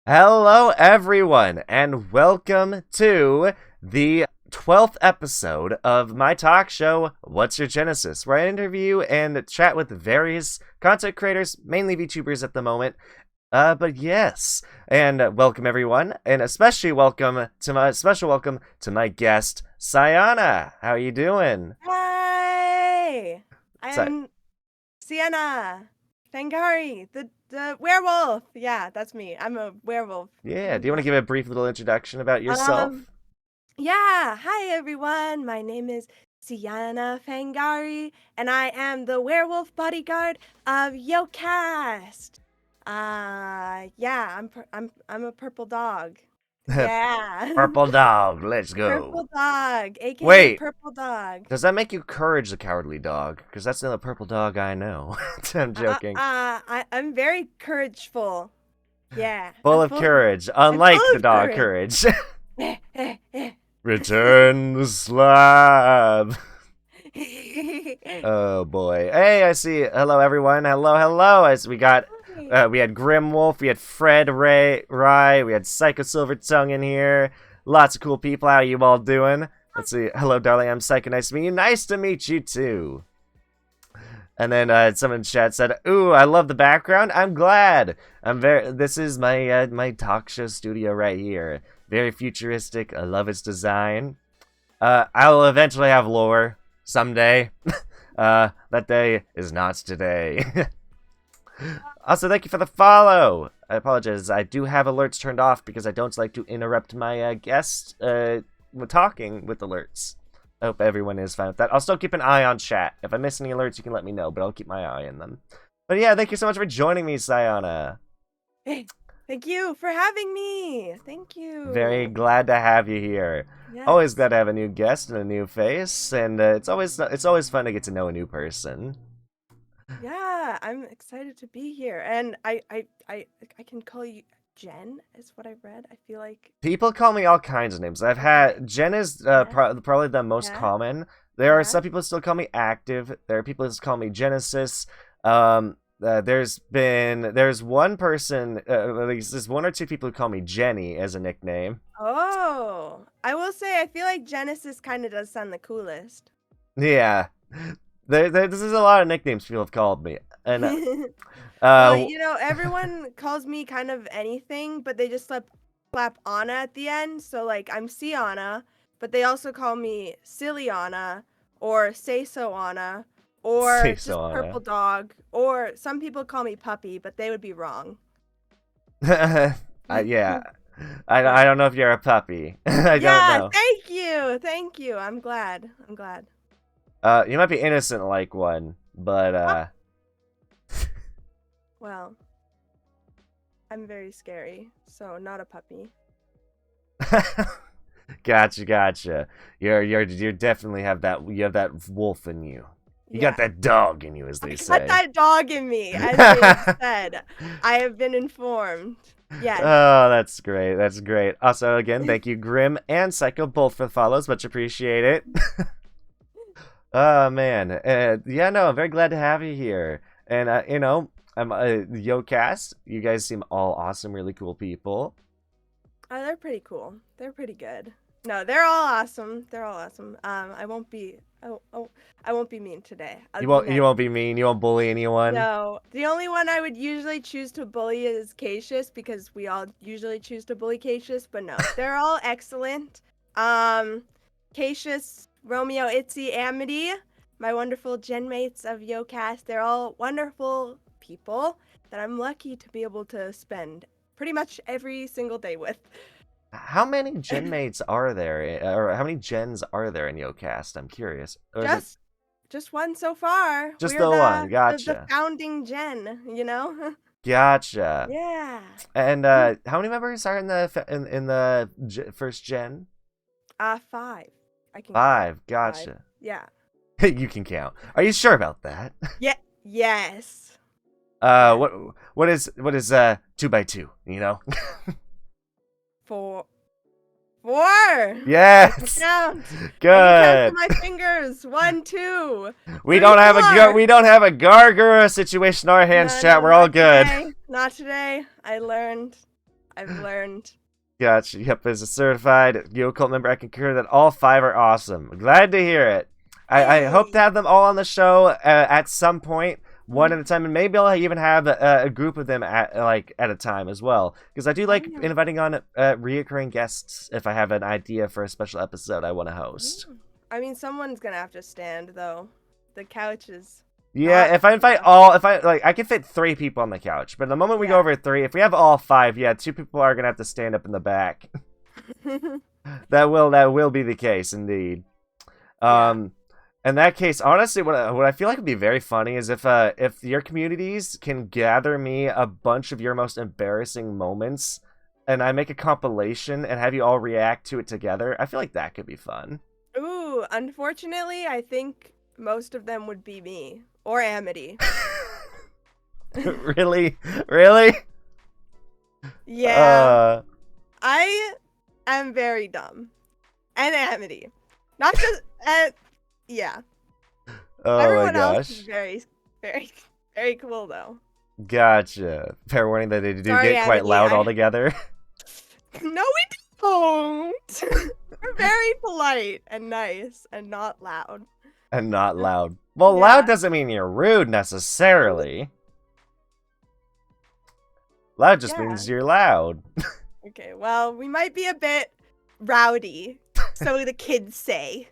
Hello, everyone, and welcome to the 12th episode of my talk show, What's Your Genesis, where I interview and chat with various content creators, mainly VTubers at the moment. But yes, and welcome everyone, and especially welcome to my special welcome to my guest, Sianna. How are you doing? Hi! Si- I'm Sianna Fangari, the werewolf. Yeah, that's me. I'm a werewolf. yeah, do you want to give a brief little introduction about yourself? Um, yeah. Hi everyone. My name is Sianna Fangari, and I am the werewolf bodyguard of Yokast. Yeah, I'm a purple dog. Yeah. Purple dog, let's go. Purple dog, aka Wait, purple dog. does that make you Courage the Cowardly Dog? Because that's the only purple dog I know. I'm joking. I'm very courageful. Yeah, Full I'm of full. courage, I'm full unlike the of dog courage. Courage. Return the slab. Oh boy. Hey, I see. Hello, everyone. Hello. As we got, we had Grim Wolf, we had Fred Rye, we had Psycho Silver Tongue in here. Lots of cool people. How you all doing? Let's see. Hello, darling. I'm Psycho. Nice to meet you. Nice to meet you too. And then someone in chat said, "Ooh, I love the background. I'm glad. This is my talk show studio right here. Very futuristic. I love its design. I'll eventually have lore someday. That day is not today." Also, thank you for the follow. I apologize. I do have alerts turned off because I don't like to interrupt my guests talking with alerts. I hope everyone is fine with that. I'll still keep an eye on chat. If I miss any alerts, you can let me know, but I'll keep my eye on them. But yeah, thank you so much for joining me, Sianna. Hey, thank you for having me. Thank you. Very glad to have you here. Yes. Always glad to have a new guest and a new face, and it's always fun to get to know a new person. Yeah, I'm excited to be here, and I can call you Jen. Is what I read. I feel like People call me all kinds of names. I've had Jen is probably the most Yeah. common. There are Yeah. some people who still call me Active. There are people who call me Genesis. There's one person, at least there's one or two people who call me Jenny as a nickname. Oh, I will say I feel like Genesis kind of does sound the coolest. Yeah, this is a lot of nicknames people have called me, and Well, everyone calls me kind of anything, but they just slap Anna at the end. So like I'm Sianna, but they also call me Silly Anna or Say So Anna or Say just So Anna. Purple Dog, or some people call me Puppy, but they would be wrong. Yeah, I don't know if you're a puppy. I don't know. Thank you. I'm glad. You might be innocent like one, but Well, I'm very scary, so not a puppy. Gotcha. You definitely have that wolf in you. You got that dog in you, as they say. Got that dog in me, as they said. I have been informed. Yes. Oh, that's great. Also, again, thank you, Grim and Psycho, both for the follows. Much appreciate it. Oh man, yeah, no, I'm very glad to have you here. And I'm Yokast. You guys seem all awesome, really cool people. Oh, they're pretty cool. They're pretty good. No, they're all awesome. I won't be. I won't be mean today. You won't be mean. You won't bully anyone. No, the only one I would usually choose to bully is Cassius, because we all usually choose to bully Cassius. But no, they're all excellent. Cassius, Romeo, Itzy, Amity, my wonderful gen mates of Yokast. They're all wonderful people that I'm lucky to be able to spend pretty much every single day with. How many gen mates are there, or how many gens are there in Yokast? I'm curious. Or Just one so far. Just We're the one. Gotcha. The founding gen, Gotcha. Yeah. And how many members are in the first gen? 5. I can 5. count. Gotcha. 5. Yeah. You can count. Are you sure about that? Yeah. Yes. What is 2 by 2? 4. Yes. Count. Good. I can count my fingers. 1, 2. We don't have a gargura situation on our hands, chat. We're all good. Not today. I learned. I've learned. Gotcha. Yep, as a certified Yo Cult member, I concur that all 5 are awesome. Glad to hear it. I hope to Hey. have them all on the show at some point, one at a time, and maybe I'll even have a group of them at a time as well. Because I do like Yeah. inviting on reoccurring guests if I have an idea for a special episode I want to host. I mean, someone's gonna have to stand though. The couch is. Yeah, not if I invite enough. all, if I I can fit 3 people on the couch, but the moment we go Yeah. over 3, if we have all 5, yeah, 2 people are gonna have to stand up in the back. That will be the case indeed. Yeah. In that case, honestly, what I feel like would be very funny is if your communities can gather me a bunch of your most embarrassing moments, and I make a compilation and have you all react to it together. I feel like that could be fun. Ooh, unfortunately, I think most of them would be me or Amity. Really, really? Yeah, I am very dumb, and Amity, not just. Yeah, Oh everyone my else is gosh. very, very, very cool though. Gotcha. Fair warning that they do Sorry, get quite Amity, loud altogether. No, we don't. We're very polite and nice and not loud. And not loud. Well, Yeah. loud doesn't mean you're rude necessarily. Loud just Yeah. means you're loud. Okay, well, we might be a bit rowdy, so the kids say.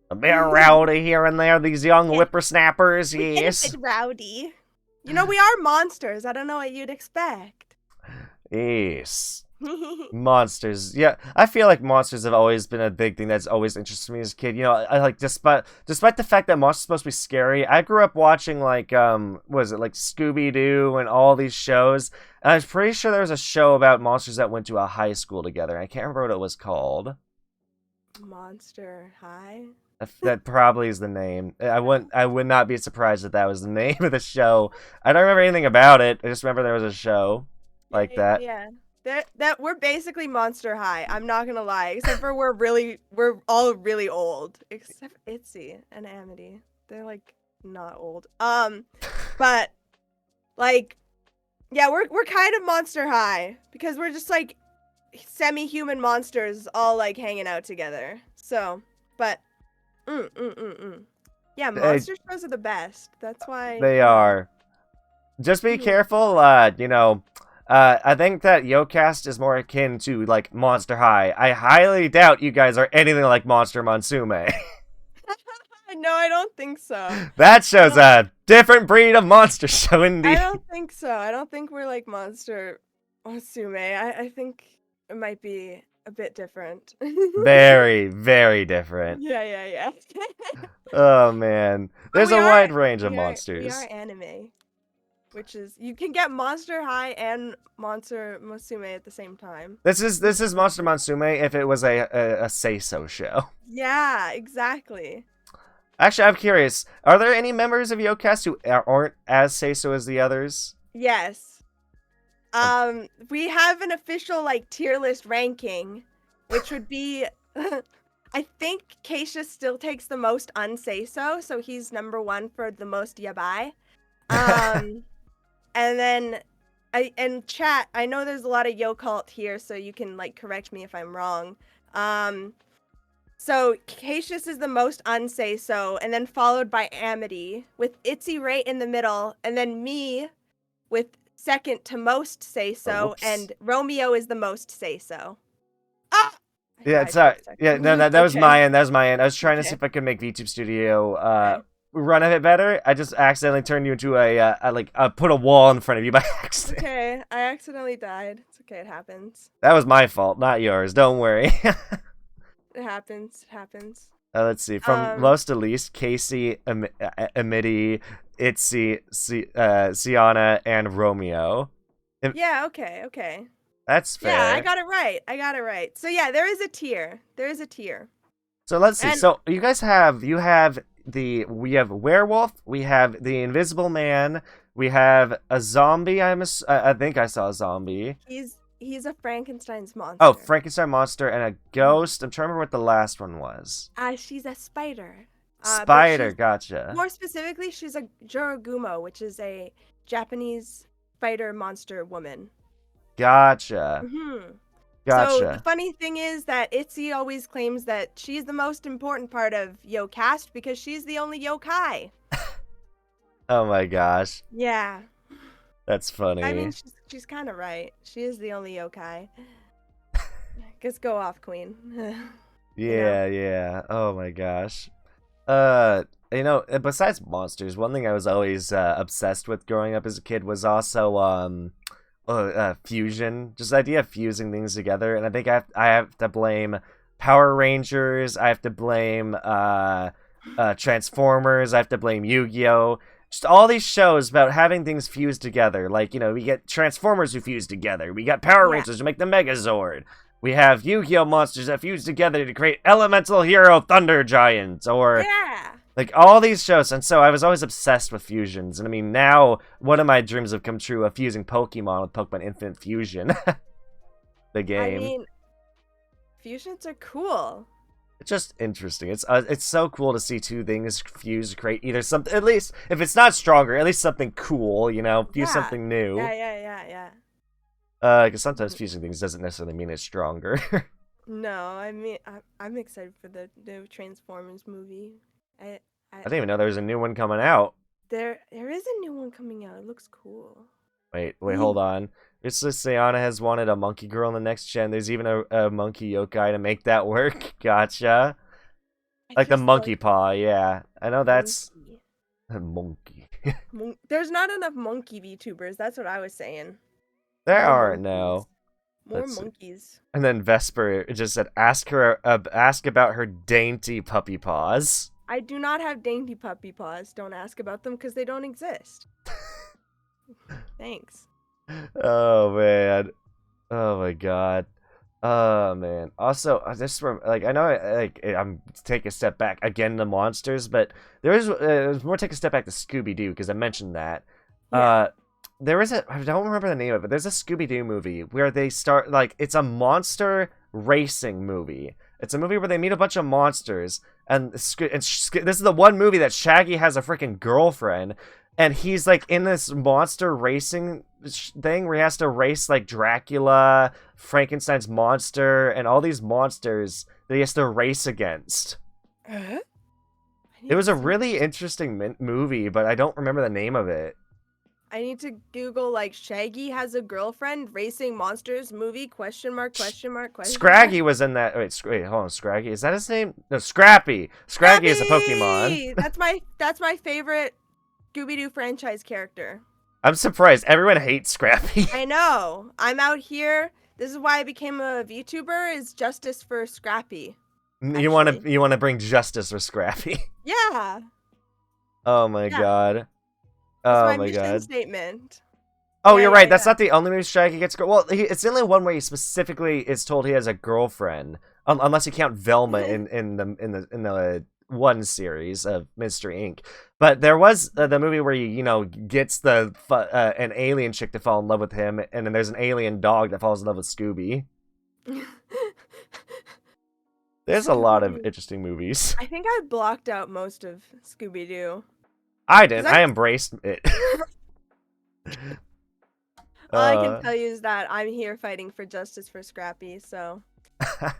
A bit rowdy here and there, these young Yeah. whippersnappers, We get yes. a bit rowdy. You know, we are monsters. I don't know what you'd expect. Yes. Monsters. Yeah, I feel like monsters have always been a big thing that's always interested me as a kid. You know, I like despite the fact that monsters are supposed to be scary, I grew up watching like what was it, like Scooby-Doo and all these shows. And I was pretty sure there was a show about monsters that went to a high school together. I can't remember what it was called. Monster High? That probably is the name. I would not be surprised if that was the name of the show. I don't remember anything about it. I just remember there was a show like that. Yeah. That we're basically Monster High. I'm not gonna lie, except for we're all really old, except Itzy and Amity. They're like not old. But like, yeah, we're kind of Monster High because we're just like semi-human monsters all like hanging out together. So, but yeah, monster shows are the best. That's why They are. Just be Mhm. careful, you know. I think that Yokast is more akin to, like, Monster High. I highly doubt you guys are anything like Monster Monsume. No, I don't think so. That show's a different breed of monster show, indeed. I don't think so. I don't think we're like Monster Osume. I think it might be a bit different. Very, very different. Yeah. Oh, man. There's But a we wide are- range of we monsters. are anime, which is you can get Monster High and Monster Musume at the same time. This is Monster Monsume if it was a say-so show. Yeah, exactly. Actually, I'm curious. Are there any members of Yokast who aren't as say-so as the others? Yes. We have an official like tier list ranking, which would be I think Keisha still takes the most unsay so he's number 1 for the most yabai. And then in chat, I know there's a lot of Yocult here, so you can like correct me if I'm wrong. So Cassius is the most unsay so, and then followed by Amity, with Itzy right in the middle, and then me with second to most say so, Oops. and Romeo is the most say so. Ah! I Yeah, died sorry. for a second. Yeah, no, that was Okay. my end. That was my end. I was trying to Okay. see if I could make VTube Studio Okay. run a bit better. I just accidentally turned you into put a wall in front of you by accident. Okay, I accidentally died. It's okay, it happens. That was my fault, not yours. Don't worry. It happens. It happens. Let's see. From most to least, Casey, Amity, Itzy, Sianna, and Romeo. Yeah, okay. That's fair. Yeah, I got it right. So yeah, there is a tier. So let's see. And- So you guys have we have werewolf, we have the invisible man, we have a zombie. I think I saw a zombie. He's a Frankenstein's monster. Oh, Frankenstein monster and a ghost. I'm trying to remember what the last one was. She's a spider. Spider, gotcha. More specifically, she's a Jorogumo, which is a Japanese spider monster woman. Gotcha. Mm-hmm. So the Gotcha. funny thing is that Itzy always claims that she's the most important part of Yokast because she's the only yokai. Oh my gosh. Yeah. That's I mean, funny. she's kind of right. She is the only yokai. Just go off, queen. You know? Yeah, yeah. Oh my gosh. Besides monsters, one thing I was always obsessed with growing up as a kid was also fusion. Just the idea of fusing things together, and I think I have to blame Power Rangers. I have to blame Transformers. I have to blame Yu-Gi-Oh. Just all these shows about having things fused together. Like, we get Transformers who fuse together. We got Power Yeah. Rangers who make the Megazord. We have Yu-Gi-Oh monsters that fuse together to create Elemental Hero Thunder Giants, or Yeah. like all these shows. And so I was always obsessed with fusions. And I mean, now one of my dreams have come true of fusing Pokemon with Pokemon Infinite Fusion, the game. I mean, fusions are cool. It's just interesting. It's so cool to see two things fuse to create either something, at least if it's not stronger, at least something cool. Fuse something new. Yeah. Because sometimes fusing things doesn't necessarily mean it's stronger. No, I mean, I'm excited for the new Transformers movie. I didn't even know there was a new one coming out. There is a new one coming out. It looks cool. Wait, hold on. It's just Sianna has wanted a monkey girl in the next gen. There's even a monkey yokai to make that work. Gotcha. Like the monkey paw, yeah. I know that's a monkey. There's not enough monkey VTubers. That's what I was saying. There More aren't, monkeys. no. More Let's see. monkeys. And then Vesper just said, ask about her dainty puppy paws. I do not have dainty puppy paws. Don't ask about them because they don't exist. Thanks. Oh man. Oh my god. Oh man. Also, I know I'm taking a step back again to monsters, but there's more take a step back to Scooby-Doo because I mentioned that. Yeah. I don't remember the name of it, but there's a Scooby-Doo movie where they start, it's a monster racing movie. It's a movie where they meet a bunch of monsters, and this is the one movie that Shaggy has a freaking girlfriend, and he's, in this monster racing thing where he has to race, Dracula, Frankenstein's monster, and all these monsters that he has to race against. It was a really interesting movie, but I don't remember the name of it. I need to Google Shaggy has a girlfriend racing monsters movie ? Scraggy was in that. Wait, hold on. Scraggy, is that his name? No, Scrappy. Scraggy is a Pokemon. That's my favorite Scooby-Doo franchise character. I'm surprised everyone hates Scrappy. I know. I'm out here. This is why I became a VTuber. Is justice for Scrappy. You want to bring justice for Scrappy? Yeah. Oh my god. That's my mission statement. Oh, you're right. That's not the only movie Shaggy gets. Well, it's the only one where he specifically is told he has a girlfriend, unless you count Velma in the one series of Mystery Inc. But there was the movie where he gets an alien chick to fall in love with him, and then there's an alien dog that falls in love with Scooby. There's a lot of interesting movies. I think I blocked out most of Scooby-Doo. I didn't. I embraced it. All I can tell you is that I'm here fighting for justice for Scrappy, so. Yeah.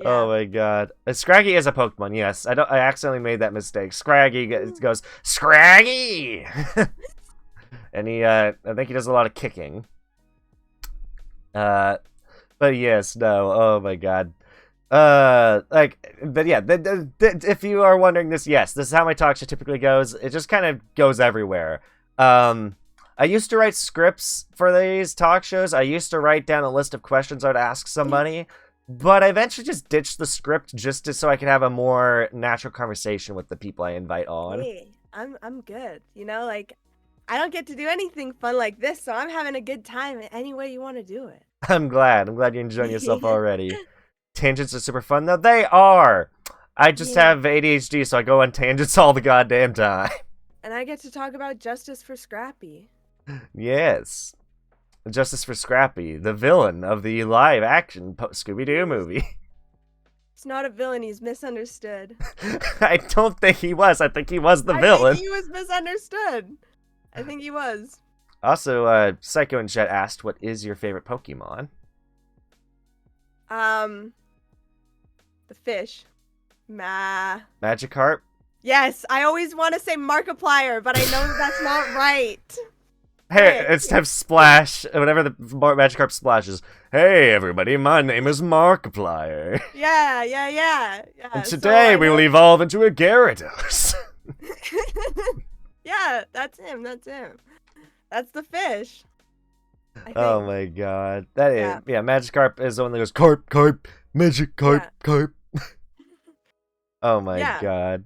Oh my god. Scraggy is a Pokemon, yes. I accidentally made that mistake. Scraggy goes, Scraggy! And I think he does a lot of kicking. But yes, no, oh my god. But yeah, if you are wondering this, yes, this is how my talk show typically goes. It just kind of goes everywhere. I used to write scripts for these talk shows. I used to write down a list of questions I would ask somebody, but I eventually just ditched the script so I could have a more natural conversation with the people I invite on. Hey, I'm good. I don't get to do anything fun like this, so I'm having a good time any way you want to do it. I'm glad you're enjoying yourself already. Tangents are super fun, though. They are. I just have ADHD, so I go on tangents all the goddamn time. And I get to talk about justice for Scrappy. Yes. Justice for Scrappy, the villain of the live-action Scooby-Doo movie. He's not a villain, he's misunderstood. I don't think he was. I think he was the villain. I think he was misunderstood. I think he was. Also, Psycho in chat asked, "What is your favorite Pokemon?" The fish. Magikarp. Yes, I always want to say Markiplier, but I know that's not right. Hey, it's time splash. Whenever the Magikarp splashes. Hey, everybody, my name is Markiplier. Yeah. And today we will evolve into a Gyarados. Yeah, that's him. That's the fish. Oh my god. That is, yeah, Magikarp is the one that goes, carp, Magikarp, carp. Oh my god.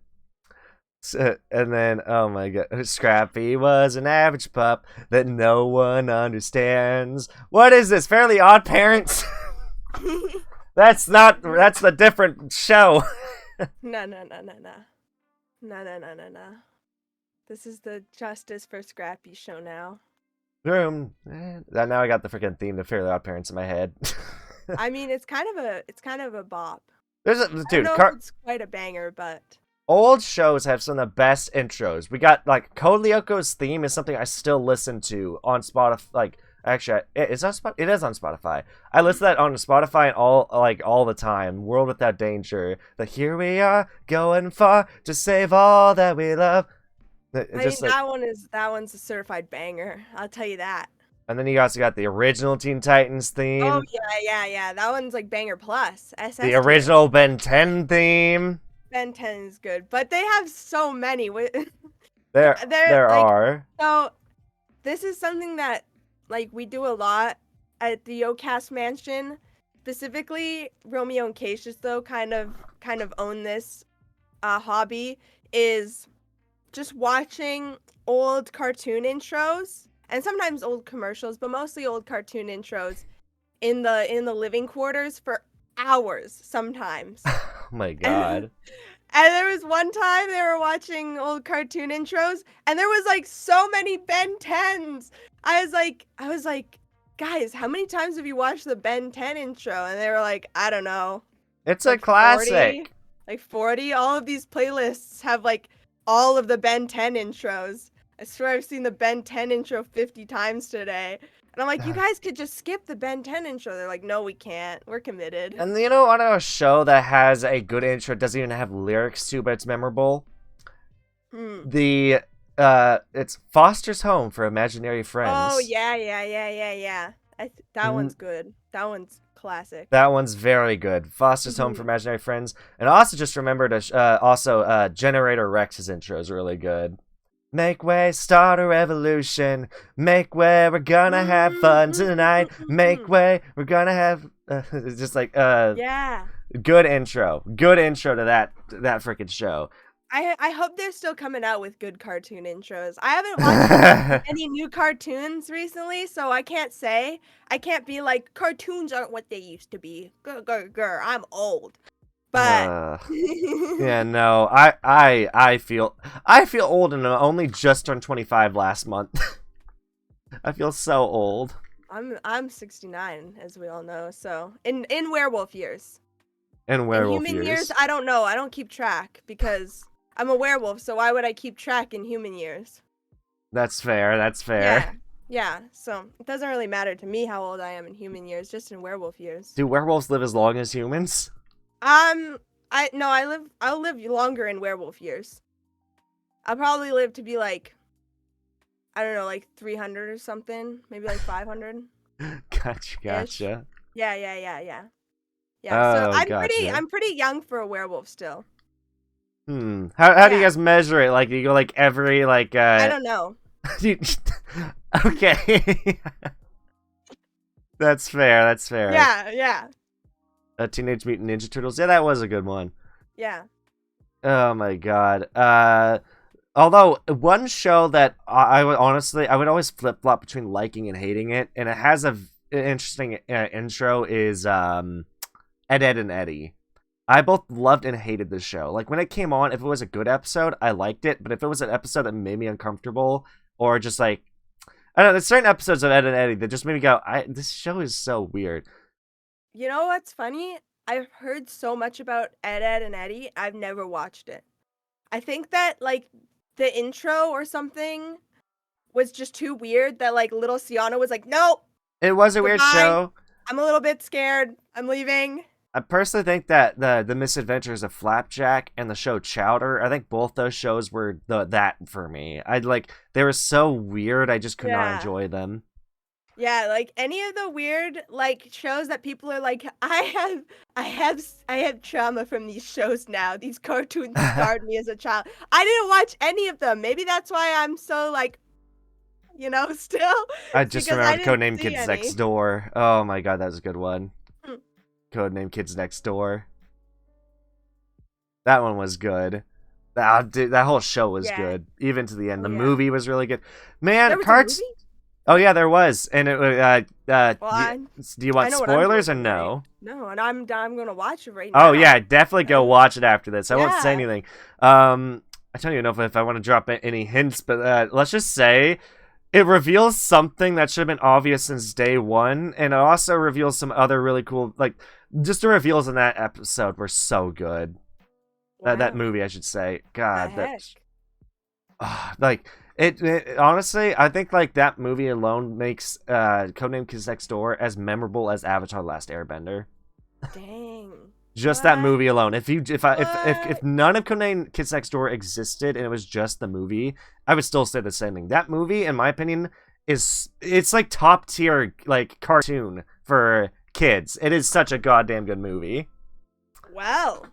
So, and then, oh my god, Scrappy was an average pup that no one understands. What is this, Fairly Odd Parents? That's the different show. No. This is the Justice for Scrappy show now. Now I got the freaking theme to Fairly Odd Parents in my head. I mean, it's kind of a bop. Dude, I don't know if it's quite a banger, but old shows have some of the best intros. We got like Code Lyoko's theme is something I still listen to on Spotify. Like, actually, it is on Spotify. I listen to that on Spotify all the time. World Without Danger. The here we are going far to save all that we love. That one's a certified banger. I'll tell you that. And then you also got the original Teen Titans theme. Oh yeah. That one's like banger plus. The original Ben 10 theme. Ben 10 is good, but they have so many. There are. So this is something that like we do a lot at the Yokast mansion. Specifically, Romeo and Cassius though kind of own this hobby, is just watching old cartoon intros and sometimes old commercials, but mostly old cartoon intros in the living quarters for hours sometimes. Oh my god. And there was one time they were watching old cartoon intros and there was like so many Ben 10s. I was like, guys, how many times have you watched the Ben 10 intro? And they were like, I don't know. It's like a classic. 40. All of these playlists have like all of the Ben 10 intros. I swear I've seen the Ben 10 intro 50 times today. And I'm like, you guys could just skip the Ben 10 intro. They're like, no, we can't. We're committed. And you know, on a show that has a good intro, doesn't even have lyrics to, but it's memorable. It's Foster's Home for Imaginary Friends. Oh, yeah. That one's good. That one's classic. That one's very good. Foster's Home for Imaginary Friends. And I also just remembered, Generator Rex's intro is really good. Make way, start a revolution. Make way, we're gonna have fun tonight. Make way, we're gonna have... it's just like, yeah. Good intro to that freaking show. I hope they're still coming out with good cartoon intros. I haven't watched any new cartoons recently, so I can't be like, cartoons aren't what they used to be. Grr, I'm old. But yeah, no, I feel old and I only just turned 25 last month. I feel so old. I'm 69, as we all know. So in werewolf years. In human years, I don't know. I don't keep track because I'm a werewolf. So why would I keep track in human years? That's fair. Yeah. So it doesn't really matter to me how old I am in human years, just in werewolf years. Do werewolves live as long as humans? I'll live longer in werewolf years. I'll probably live to be like, I don't know, like 300 or something, maybe like 500. Gotcha. Yeah. Oh, so I'm pretty young for a werewolf still. How do you guys measure it? Like, you go like every like I don't know. Okay. That's fair. Yeah. Teenage Mutant Ninja Turtles. Yeah, that was a good one. Yeah. Oh my god. Although one show that I would always flip flop between liking and hating it, and it has an interesting intro, is Ed, Edd n Eddy. I both loved and hated this show. Like, when it came on, if it was a good episode, I liked it, but if it was an episode that made me uncomfortable, or just like, I don't know, there's certain episodes of Ed, Edd n Eddy that just made me go, this show is so weird. You know what's funny? I've heard so much about Ed, Edd n Eddy. I've never watched it. I think that, like, the intro or something was just too weird that like little Sianna was like, nope, It was a weird goodbye. show. I'm a little bit scared. I'm leaving. I personally think that the Misadventures of Flapjack and the show Chowder, I think both those shows were that for me. They were so weird, I just could not Yeah. enjoy them. Yeah, like any of the weird like shows that people are like, I have trauma from these shows now. These cartoons scarred me as a child. I didn't watch any of them. Maybe that's why I'm so like, still. I It's just because I remembered didn't Codename see Kids any. Next Door. Oh my god, that was a good one. Hmm. Codename Kids Next Door. That one was good. That whole show was Yeah. good, even to the end. Oh, The yeah. movie was really good. Man, There was a carts. movie? Oh yeah, there was, and it Well, do you I want know what I'm spoilers or doing, right? no? No, and I'm gonna watch it right now. Oh yeah, definitely go Right? watch it after this. I won't say Yeah. anything. I don't even know if I want to drop any hints, but let's just say it reveals something that should have been obvious since day one, and it also reveals some other really cool, like, just the reveals in that episode were so good. That Wow. movie, I should say. God, The heck? like it honestly, I think like that movie alone makes Codename Kids Next Door as memorable as Avatar: The Last Airbender. Dang. Just that What? movie alone. If none of Codename Kids Next Door existed and it was just the movie, I would still say the same thing. That movie, in my opinion, it's like top tier like cartoon for kids. It is such a goddamn good movie. Well.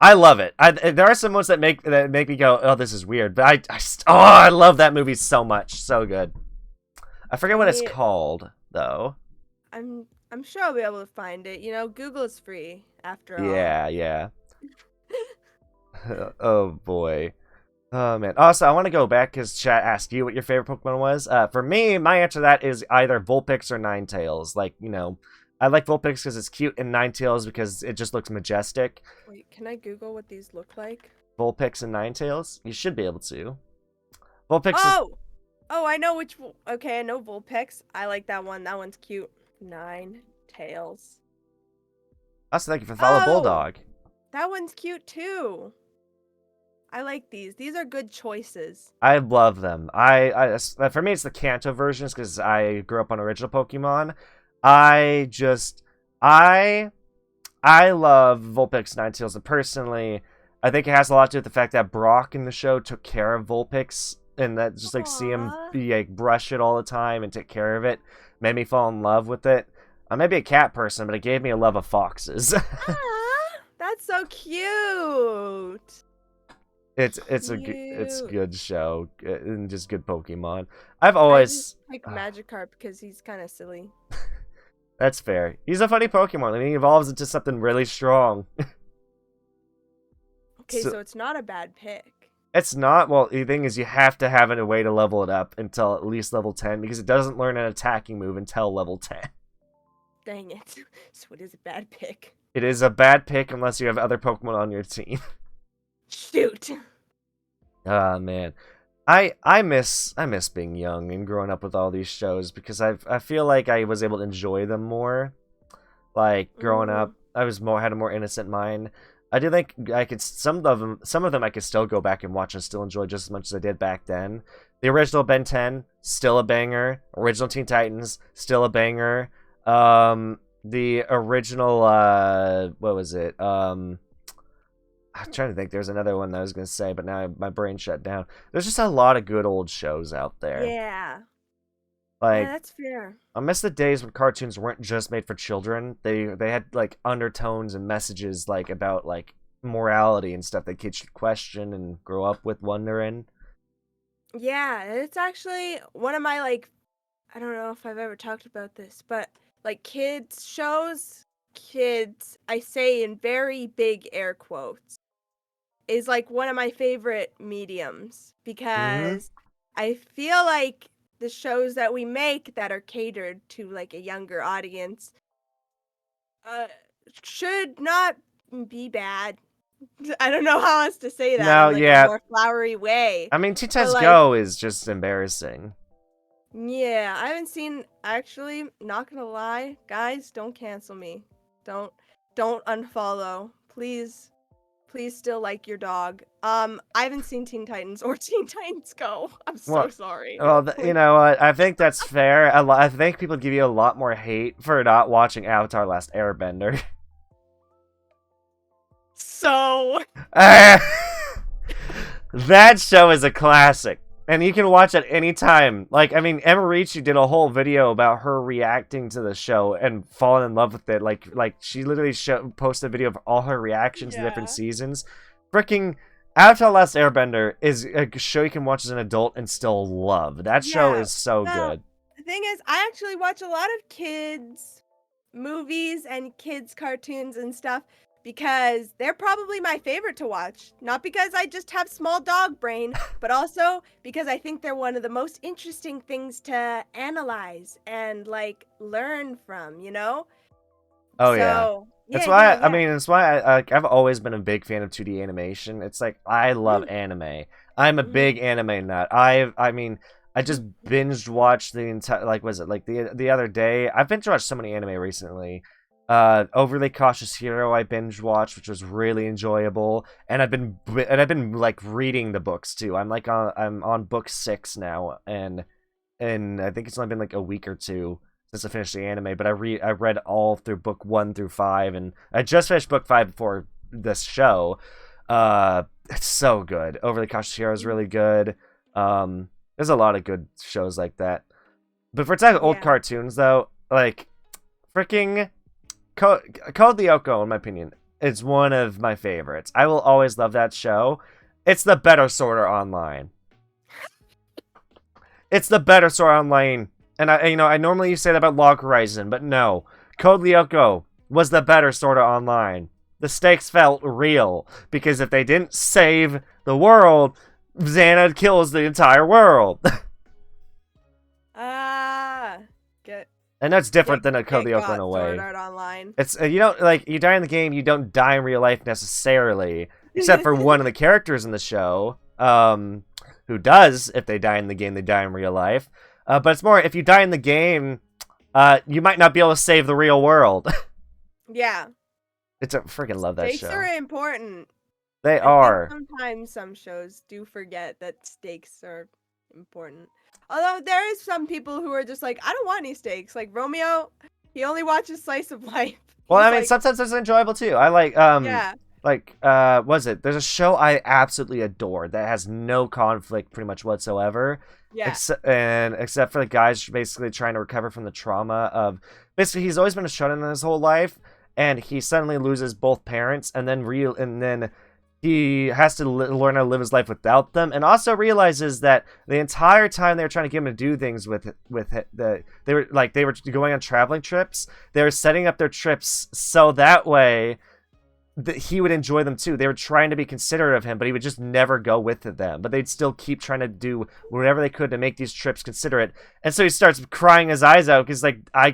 I love it. There are some moments that make me go, oh, this is weird. But I love that movie so much, so good. I forget what it's called though. I'm sure I'll be able to find it. Google is free after all. Yeah. Oh boy. Oh man. Also, I want to go back because chat asked you what your favorite Pokemon was. For me, my answer to that is either Vulpix or Ninetales. Like, I like Vulpix because it's cute, and Ninetales because it just looks majestic. Wait, can I Google what these look like? Vulpix and Ninetales? You should be able to. Vulpix Oh, I know which. Okay, I know Vulpix. I like that one. That one's cute. Ninetales. Also, thank you for the follow, Bulldog. That one's cute too. I like these. These are good choices. I love them. For me, it's the Kanto versions because I grew up on original Pokemon. I love Vulpix Ninetales, and personally, I think it has a lot to do with the fact that Brock in the show took care of Vulpix, and that just like see him brush it all the time and take care of it made me fall in love with it. I may be a cat person, but it gave me a love of foxes. That's so cute. It's a good show and just good Pokemon. I've always like Magikarp because he's kind of silly. That's fair. He's a funny Pokemon, and he evolves into something really strong. Okay, so it's not a bad pick. It's not. Well, the thing is, you have to have a way to level it up until at least level 10, because it doesn't learn an attacking move until level 10. Dang it. So it is a bad pick. It is a bad pick unless you have other Pokemon on your team. Shoot. Ah, man. I miss being young and growing up with all these shows because I feel like I was able to enjoy them more. Like growing up, I had a more innocent mind. I do think I could some of them I could still go back and watch and still enjoy just as much as I did back then. The original Ben 10, still a banger. Original Teen Titans, still a banger. The original what was it? I'm trying to think. There's another one that I was going to say, but now my brain shut down. There's just a lot of good old shows out there. Yeah. Like, yeah, that's fair. I miss the days when cartoons weren't just made for children. They had like undertones and messages like about like morality and stuff that kids should question and grow up with wondering. Yeah, it's actually one of my like, I don't know if I've ever talked about this, but like kids shows, I say in very big air quotes, is like one of my favorite mediums because I feel like the shows that we make that are catered to like a younger audience should not be bad. I don't know how else to say that in a more flowery way. I mean, Teen Titans Go is just embarrassing. Yeah, I haven't seen, actually, not gonna lie, guys, don't cancel me. Don't unfollow. Please please still like your dog. I haven't seen Teen Titans or Teen Titans Go. I'm so Well, sorry. well, you know what? I think that's fair. I think people give you a lot more hate for not watching Avatar: Last Airbender. So that show is a classic, and you can watch it anytime. Like, I mean, Emma Ricci did a whole video about her reacting to the show and falling in love with it. Like she literally posted a video of all her reactions to different seasons. Freaking Avatar: Last Airbender is a show you can watch as an adult and still love. That show is so good. The thing is, I actually watch a lot of kids movies and kids cartoons and stuff because they're probably my favorite to watch. Not because I just have small dog brain, but also because I think they're one of the most interesting things to analyze and like learn from, you know? Oh, yeah. That's why I mean, it's why I've always been a big fan of 2D animation. It's like I love anime. I'm a big anime nut. I mean, I just binged watched the entire, like, was it like the other day? I've binge watched so many anime recently. Overly Cautious Hero I binge watched, which was really enjoyable, and I've been like reading the books too. I'm on book 6 now, and I think it's only been like a week or two since I finished the anime, but I read all through book 1 through 5, and I just finished book 5 before this show. It's so good. Overly Cautious Hero is really good. There's a lot of good shows like that. But for talking old cartoons though, like freaking Code Lyoko, in my opinion, is one of my favorites. I will always love that show. It's the better Sword Art Online. It's the better Sword Art Online. And I normally say that about Log Horizon, but no. Code Lyoko was the better Sword Art Online. The stakes felt real, because if they didn't save the world, Xana kills the entire world. And that's different than a Code Lyoko in a way. Sword Art Online. It's you don't like you die in the game, you don't die in real life necessarily, except for one of the characters in the show, who does. If they die in the game, they die in real life. But it's more if you die in the game, you might not be able to save the real world. Yeah. It's a freaking love that show. Stakes are important. They are. Sometimes some shows do forget that stakes are important. Although there is some people who are just like, I don't want any stakes. Like Romeo, he only watches slice of life. Well, I mean, sometimes it's enjoyable too. I like, was it? There's a show I absolutely adore that has no conflict pretty much whatsoever. Yeah. Except for the guys basically trying to recover from the trauma of, basically he's always been a shonen his whole life, and he suddenly loses both parents, and then he has to learn how to live his life without them, and also realizes that the entire time they were trying to get him to do things they were going on traveling trips. They were setting up their trips so that way that he would enjoy them too. They were trying to be considerate of him, but he would just never go with them. But they'd still keep trying to do whatever they could to make these trips considerate. And so he starts crying his eyes out because I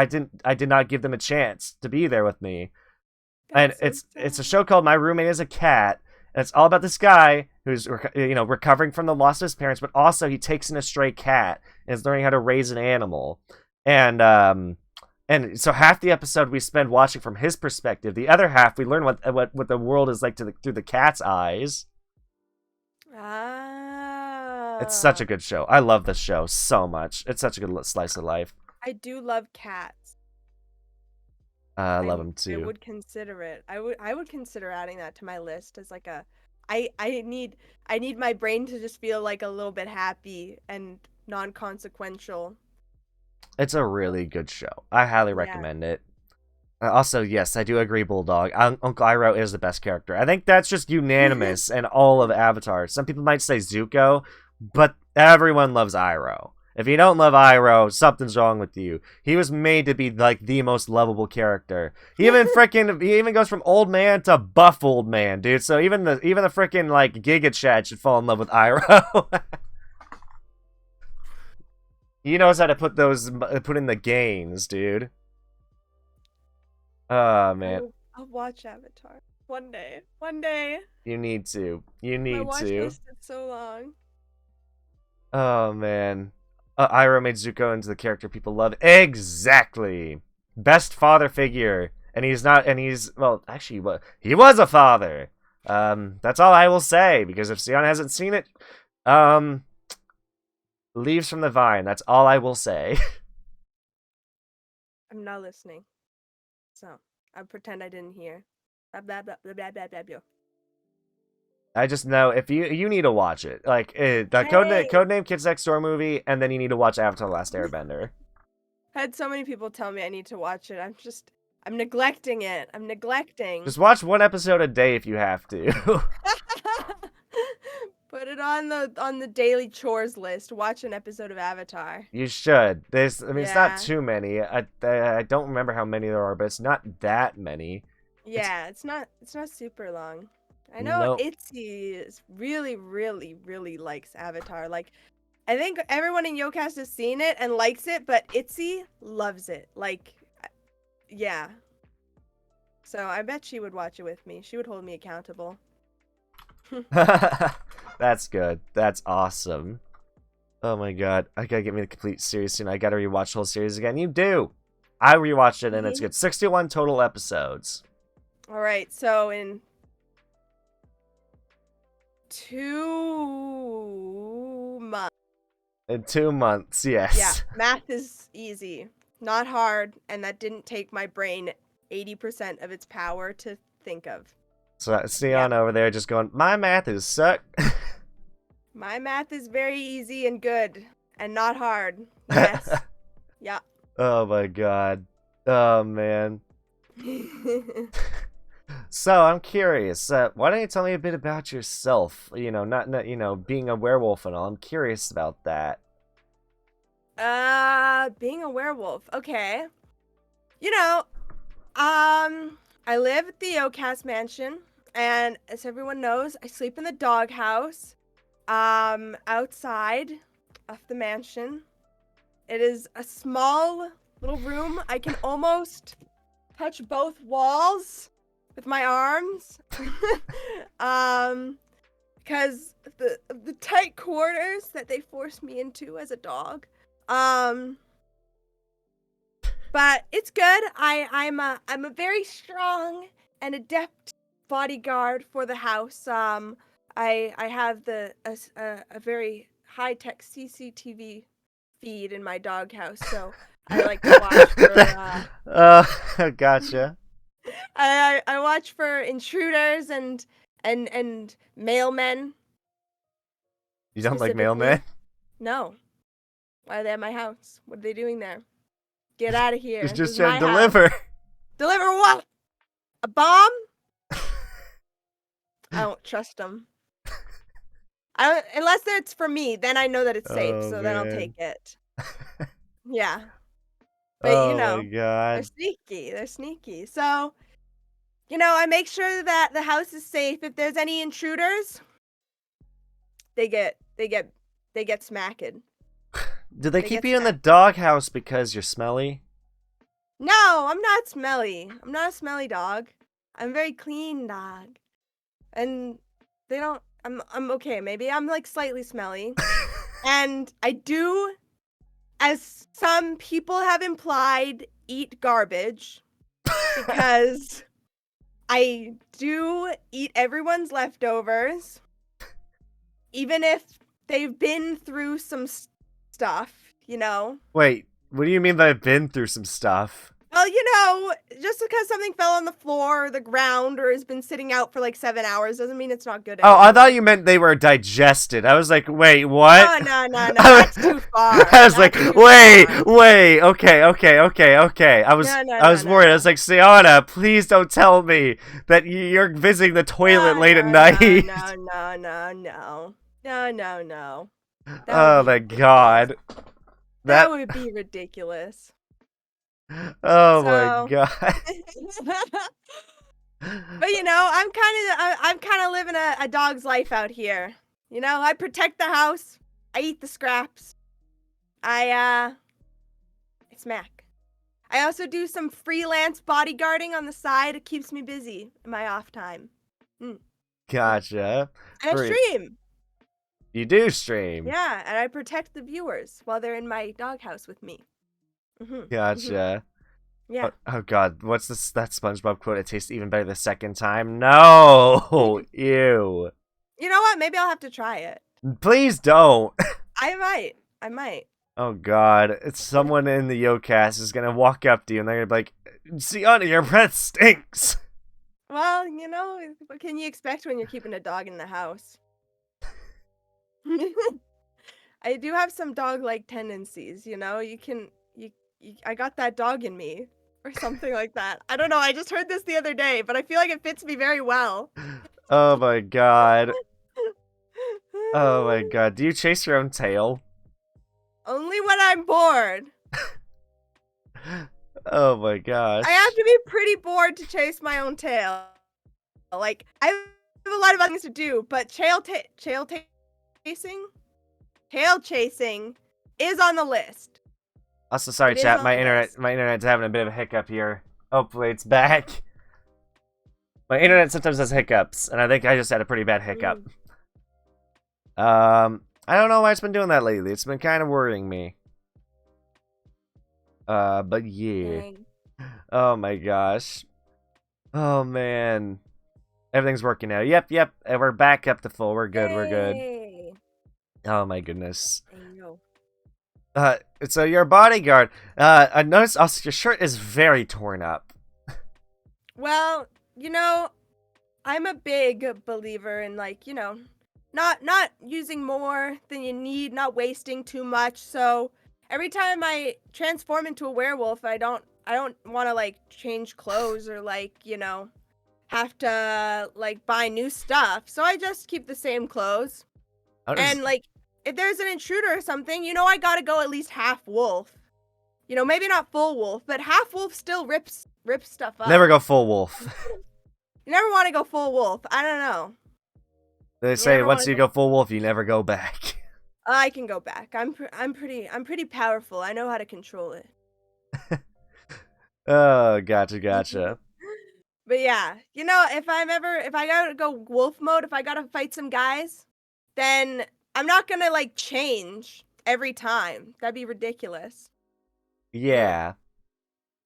did not give them a chance to be there with me. And it's a show called My Roommate is a Cat, and it's all about this guy who's recovering from the loss of his parents, but also he takes in a stray cat and is learning how to raise an animal. And so half the episode we spend watching from his perspective. The other half we learn what the world is like through the cat's eyes. It's such a good show. I love this show so much. It's such a good slice of life. I do love cats. I love them too. I would consider it. I would consider adding that to my list as like I need my brain to just feel like a little bit happy and non-consequential. It's a really good show. I highly recommend it. Also, yes, I do agree, Bulldog. Uncle Iroh is the best character. I think that's just unanimous in all of Avatar. Some people might say Zuko, but everyone loves Iroh. If you don't love Iroh, something's wrong with you. He was made to be like the most lovable character. He even goes from old man to buff old man, dude. So even the freaking like Giga Chad should fall in love with Iroh. He knows how to put in the gains, dude. Oh man. I'll watch Avatar one day. One day. You need to. My watch list is so long. Oh man. Iroh made Zuko into the character people love. Exactly. Best father figure and he's not, and he's, well, actually, he was a father. That's all I will say, because if Sianna hasn't seen it, Leaves from the Vine. That's all I will say. I'm not listening. So, I pretend I didn't hear. Blah, blah, blah, blah, blah, blah, blah, blah. I just know if you need to watch it, like the Codename Kids Next Door movie, and then you need to watch Avatar: The Last Airbender. I had so many people tell me I need to watch it. I'm neglecting it. I'm neglecting. Just watch one episode a day if you have to. Put it on the daily chores list. Watch an episode of Avatar. You should. It's not too many. I don't remember how many there are, but it's not that many. Yeah, it's not super long. I know Itzy is really, really, really likes Avatar. Like, I think everyone in Yokast has seen it and likes it, but Itzy loves it. Like, yeah. So I bet she would watch it with me. She would hold me accountable. That's good. That's awesome. Oh my god. I gotta get me the complete series soon. I gotta rewatch the whole series again. You do! I rewatched it and it's good. 61 total episodes. Alright, so in 2 months. In 2 months, yes. Yeah, math is easy. Not hard, and that didn't take my brain 80% of its power to think of. So Sianna over there just going, my math is suck. My math is very easy and good, and not hard. Yes. Yeah. Oh my god. Oh man. So I'm curious. Why don't you tell me a bit about yourself? You know, not being a werewolf and all. I'm curious about that. Being a werewolf. Okay. You know, I live at the Yokast mansion, and as everyone knows, I sleep in the doghouse, outside of the mansion. It is a small little room. I can almost touch both walls with my arms, because the tight quarters that they forced me into as a dog. But it's good. I'm a very strong and adept bodyguard for the house. I have a very high-tech CCTV feed in my doghouse, so I like to watch for gotcha. I watch for intruders and mailmen. You don't like mailmen? No. Why are they at my house? What are they doing there? Get out of here. He's just trying to deliver. Deliver what? A bomb? I don't trust them. Unless it's for me, then I know that it's safe, so then I'll take it. Yeah. But my God. they're sneaky. They're sneaky. So, I make sure that the house is safe. If there's any intruders, they get smacked. Do they keep you in the doghouse because you're smelly? No, I'm not smelly. I'm not a smelly dog. I'm a very clean dog. And they don't I'm okay. Maybe I'm like slightly smelly. And I do, as some people have implied, eat garbage because I do eat everyone's leftovers, even if they've been through some stuff, Wait, what do you mean that I've been through some stuff? Well, just because something fell on the floor or the ground or has been sitting out for like 7 hours doesn't mean it's not good anymore. Oh, I thought you meant they were digested. I was like, wait, what? No, that's too far. I was like, wait, okay. I was worried. I was like, Sianna, please don't tell me that you're visiting the toilet late at night. No. Oh my God. That would be ridiculous. Oh my God. But I'm kind of living a dog's life out here. I protect the house. I eat the scraps. I smack. I also do some freelance bodyguarding on the side. It keeps me busy in my off time. Gotcha. And I stream. You do stream. Yeah, and I protect the viewers while they're in my doghouse with me. Gotcha. Yeah. Oh God, what's this? That SpongeBob quote? It tastes even better the second time. No, ew. You know what? Maybe I'll have to try it. Please don't. I might. I might. Oh God, it's someone in the Yokast is gonna walk up to you and they're gonna be like, "Sianna, your breath stinks." Well, what can you expect when you're keeping a dog in the house? I do have some dog-like tendencies, I got that dog in me or something like that. I don't know, I just heard this the other day, but I feel like it fits me very well. Oh my God. Oh my God. Do you chase your own tail? Only when I'm bored. Oh my gosh. I have to be pretty bored to chase my own tail. Like, I have a lot of other things to do, but tail chasing? Tail chasing is on the list. Also, sorry, It is chat. on My the internet's having a bit of a hiccup here. Hopefully, it's back. My internet sometimes has hiccups, and I think I just had a pretty bad hiccup. I don't know why it's been doing that lately. It's been kind of worrying me. But yeah. Dang. Oh my gosh. Oh man. Everything's working now. Yep. And we're back up to full. We're good. We're good. Yay. Oh my goodness. There you So your bodyguard. I noticed also your shirt is very torn up. Well, I'm a big believer in not using more than you need, not wasting too much. So every time I transform into a werewolf, I don't want to change clothes or have to buy new stuff. So I just keep the same clothes. And if there's an intruder or something, I gotta go at least half wolf. Maybe not full wolf, but half wolf still rips stuff up. Never go full wolf. You never want to go full wolf. I don't know. They say once you go full wolf, you never go back. I can go back. I'm pretty powerful. I know how to control it. Oh, gotcha. But yeah, if I gotta go wolf mode, if I gotta fight some guys, then I'm not gonna change every time. That'd be ridiculous. Yeah.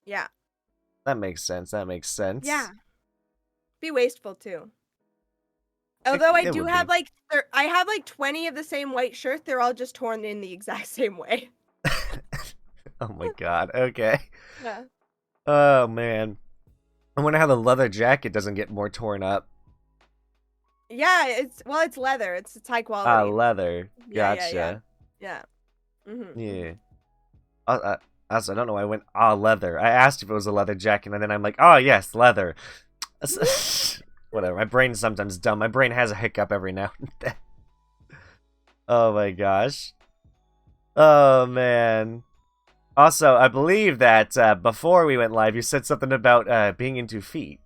Yeah. That makes sense. Yeah. Be wasteful too. Although I do have I have 20 of the same white shirt. They're all just torn in the exact same way. Oh my God. Okay. Yeah. Oh man. I wonder how the leather jacket doesn't get more torn up. Yeah, it's leather. It's high quality. Leather. Gotcha. Yeah. Mm-hmm. Yeah. Also, I don't know why I went leather. I asked if it was a leather jacket, and then I'm like, oh yes, leather. Whatever. My brain's sometimes dumb. My brain has a hiccup every now and then. Oh my gosh. Oh man. Also, I believe that before we went live, you said something about being into feet.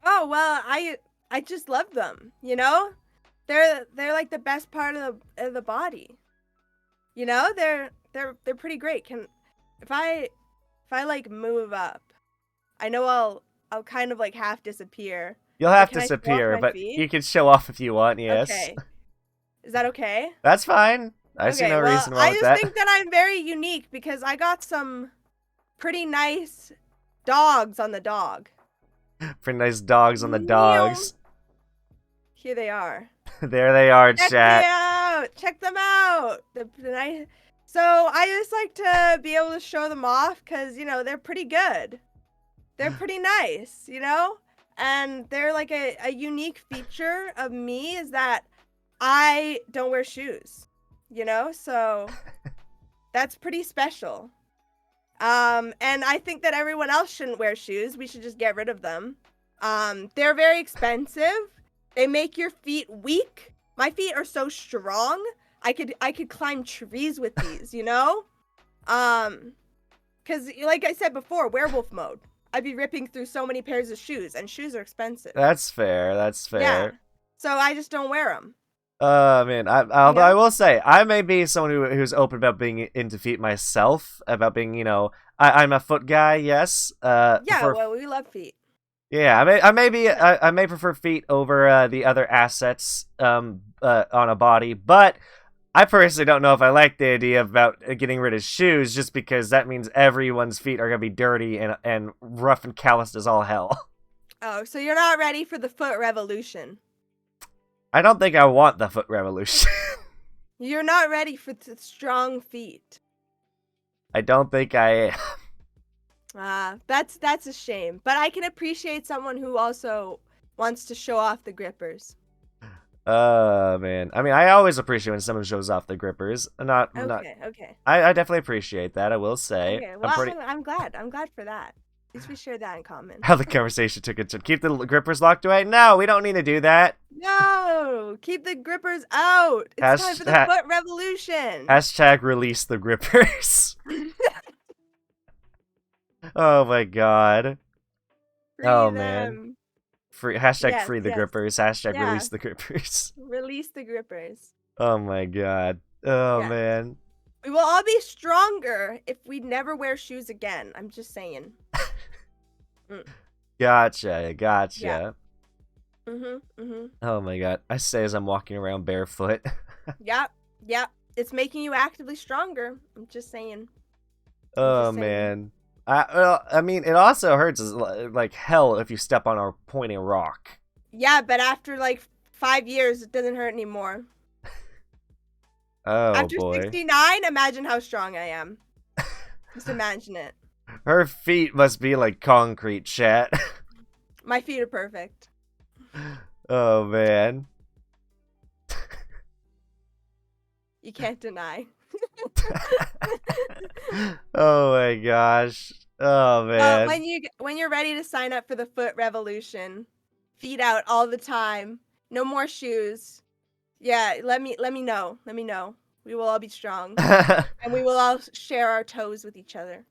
Oh well, I just love them. They're like the best part of the body. They're pretty great. If I move up, I know I'll kind of half disappear. You'll have to disappear, but you can show off if you want. Yes. Okay. Is that okay? That's fine. I see no reason wrong with that. I just think that I'm very unique because I got some pretty nice dogs on the dog. Pretty nice dogs on the dogs. Here they are. There they are, chat. Check them out. So I just like to be able to show them off because, they're pretty good. They're pretty nice, And they're like a unique feature of me is that I don't wear shoes, So that's pretty special. And I think that everyone else shouldn't wear shoes. We should just get rid of them. They're very expensive. They make your feet weak. My feet are so strong. I could climb trees with these, Because like I said before, werewolf mode. I'd be ripping through so many pairs of shoes, and shoes are expensive. That's fair. Yeah. So I just don't wear them. Man, although I will say, I may be someone who's open about being into feet myself, about being, I'm a foot guy, yes. Well, we love feet. Yeah, I may prefer feet over the other assets on a body, but I personally don't know if I like the idea about getting rid of shoes, just because that means everyone's feet are gonna be dirty and rough and calloused as all hell. Oh, so you're not ready for the foot revolution. I don't think I want the foot revolution. You're not ready for strong feet. I don't think I am. That's a shame. But I can appreciate someone who also wants to show off the grippers. Man. I mean, I always appreciate when someone shows off the grippers. Okay. I definitely appreciate that, I will say. Okay, well, I'm glad. I'm glad for that. At least we share that in common. How the conversation took it to keep the grippers locked away? No, we don't need to do that. No! Keep the grippers out! It's time for the foot revolution! Hashtag release the grippers. Oh my god. Free oh them. Man. Hashtag Yes, free the yes. grippers. Hashtag Yeah. release the grippers. Release the grippers. Oh my god. Oh Yeah. man. We will all be stronger if we never wear shoes again. I'm just saying. Gotcha. Yeah. Oh my god. I say as I'm walking around barefoot. Yep. It's making you actively stronger. I'm just saying. Oh man. Well, I mean, it also hurts like hell if you step on a pointing rock. Yeah, but after like 5 years, it doesn't hurt anymore. Oh After boy. 69, imagine how strong I am. Just imagine it. Her feet must be like concrete, chat. My feet are perfect. Oh man. You can't deny. Oh my gosh. Oh man. When you're ready to sign up for the foot revolution, feet out all the time, no more shoes. Yeah, let me know. Let me know. We will all be strong, and we will all share our toes with each other.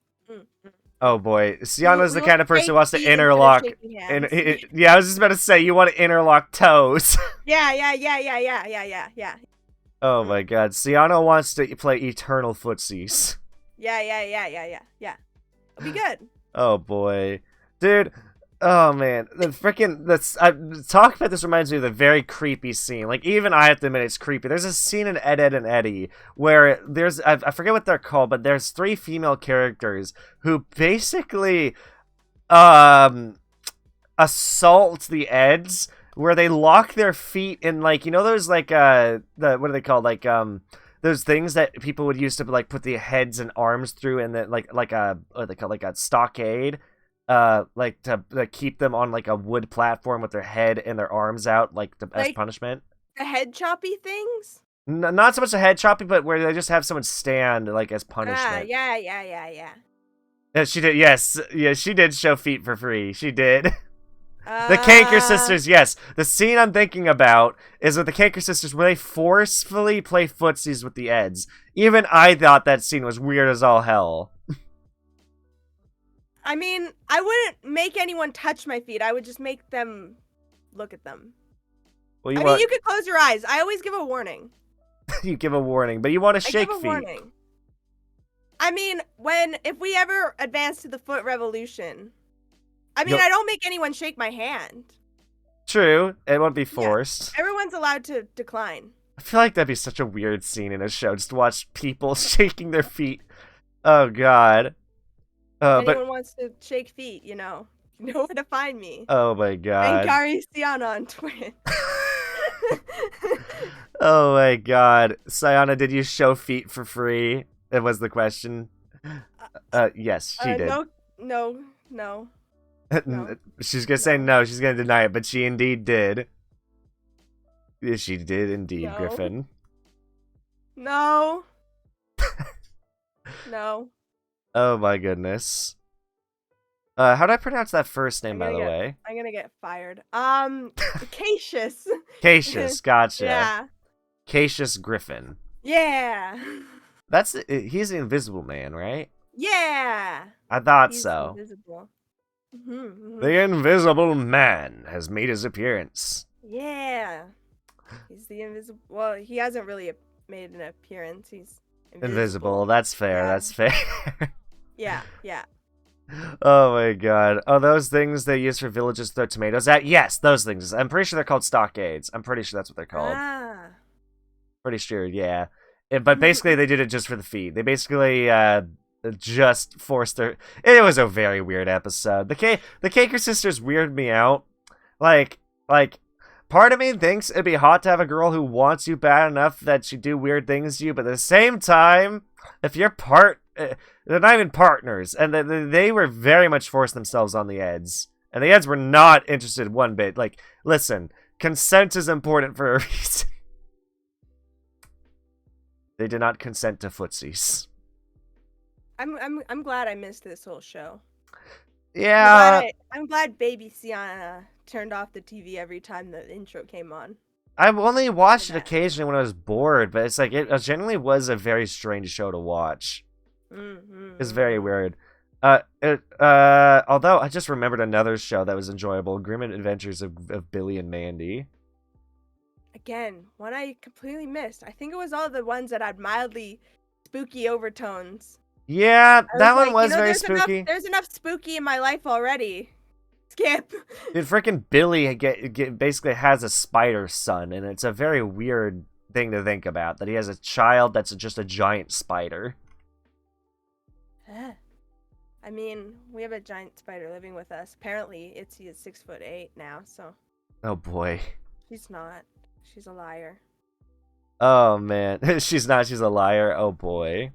Oh boy, Sianna's the kind of person who wants to shake feet instead of interlock. shaking hands. Yeah, I was just about to say you want to interlock toes. Yeah. Oh my god, Sianna wants to play eternal footsies. Yeah. It'll be good. Oh boy, dude. Oh man, the freaking talk about this reminds me of the very creepy scene. Like even I have to admit it's creepy. There's a scene in Ed, Edd and Eddy where there's I forget what they're called, but there's 3 female characters who basically assault the Eds, where they lock their feet in like those like what are they called, like those things that people would use to like put the heads and arms through, and then like a what are they called, like a stockade. Like to keep them on like a wood platform with their head and their arms out, as punishment. The head choppy things? Not so much a head chopping, but where they just have someone stand like as punishment. Yeah. Yeah, she did. Yes, yeah, she did show feet for free. She did. The Canker Sisters. Yes, the scene I'm thinking about is with the Canker Sisters, where they forcefully play footsies with the Eds. Even I thought that scene was weird as all hell. I mean, I wouldn't make anyone touch my feet. I would just make them look at them. Well, you could close your eyes. I always give a warning. You give a warning, but you want to shake I give a feet. Warning. I mean, if we ever advance to the foot revolution, I don't make anyone shake my hand. True, it won't be forced. Yeah. Everyone's allowed to decline. I feel like that'd be such a weird scene in a show, just to watch people shaking their feet. Oh god. If anyone wants to shake feet, you know where to find me. Oh my god. And Sianna on Twitter. Oh my god. Sianna, did you show feet for free? It was the question. Yes, she did. No. She's gonna say no, she's gonna deny it, but she indeed did. Yes, she did indeed, No. Griffin. No. No. Oh my goodness. How do I pronounce that first name, by the way? I'm gonna get fired. Cassius. Cassius, gotcha. Yeah. Cassius Griffin. Yeah. He's the Invisible Man, right? Yeah. I thought He's so. invisible. Mm-hmm. The Invisible Man has made his appearance. Yeah. He's the invisible. Well, he hasn't really made an appearance. He's invisible. That's fair. Yeah. That's fair. Yeah. Oh my god. Oh, those things they use for villages to throw tomatoes at? Yes, those things. I'm pretty sure they're called stockades. I'm pretty sure that's what they're called. Ah. Pretty sure, yeah. But basically, they did it just for the feed. They basically just forced their. It was a very weird episode. The Caker sisters weirded me out. Like, part of me thinks it'd be hot to have a girl who wants you bad enough that she'd do weird things to you, but at the same time, if you're they're not even partners, and they were very much forcing themselves on the Eds, and the Eds were not interested one bit. Like, listen, consent is important for a reason. They did not consent to footsies. I'm glad I missed this whole show. Yeah. I'm glad baby Sianna turned off the TV every time the intro came on. I've only watched it occasionally when I was bored, but it's like it generally was a very strange show to watch. It's very weird. Although I just remembered another show that was enjoyable, Grim Adventures of Billy and Mandy. Again, one I completely missed. I think it was all the ones that had mildly spooky overtones. Yeah, that one was very spooky. There's enough spooky in my life already. Skip. Dude, freaking Billy basically has a spider son, and it's a very weird thing to think about, that he has a child that's just a giant spider. I mean, we have a giant spider living with us. Apparently, Itzy is 6'8" now, so. Oh boy. She's not. She's a liar. Oh man, she's not. She's a liar. Oh boy.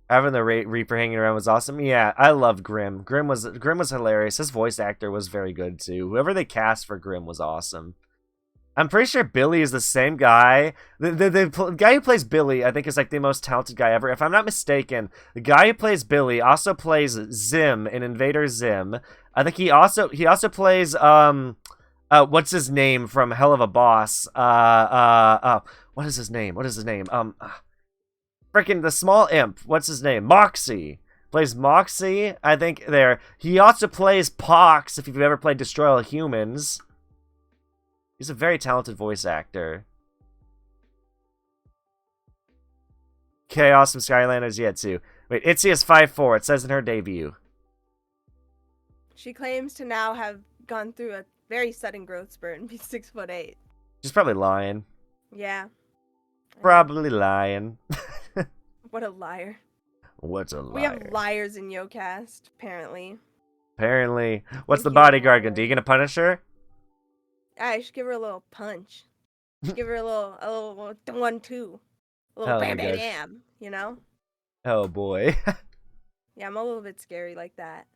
Having the Reaper hanging around was awesome. Yeah, I loved Grim. Grim was hilarious. His voice actor was very good too. Whoever they cast for Grim was awesome. I'm pretty sure Billy is the same guy. The guy who plays Billy, I think, is like the most talented guy ever. If I'm not mistaken, the guy who plays Billy also plays Zim in Invader Zim. I think he also plays what's his name from Hell of a Boss? What is his name? Freaking the small imp. What's his name? Moxie. Plays Moxie, I think, there. He also plays Pox, if you've ever played Destroy All Humans. He's a very talented voice actor. Okay, awesome. Skylanders yet too. Wait, Itzy is 5'4". It says in her debut. She claims to now have gone through a very sudden growth spurt and be 6'8". She's probably lying. Yeah. Probably lying. What a liar. What's a liar? We have liars in Yokast, apparently. Apparently. What's the bodyguard gonna do? You gonna punish her? I should give her a little punch. Give her a little 1-2. A little bam bam bam, you know? Oh boy. Yeah, I'm a little bit scary like that.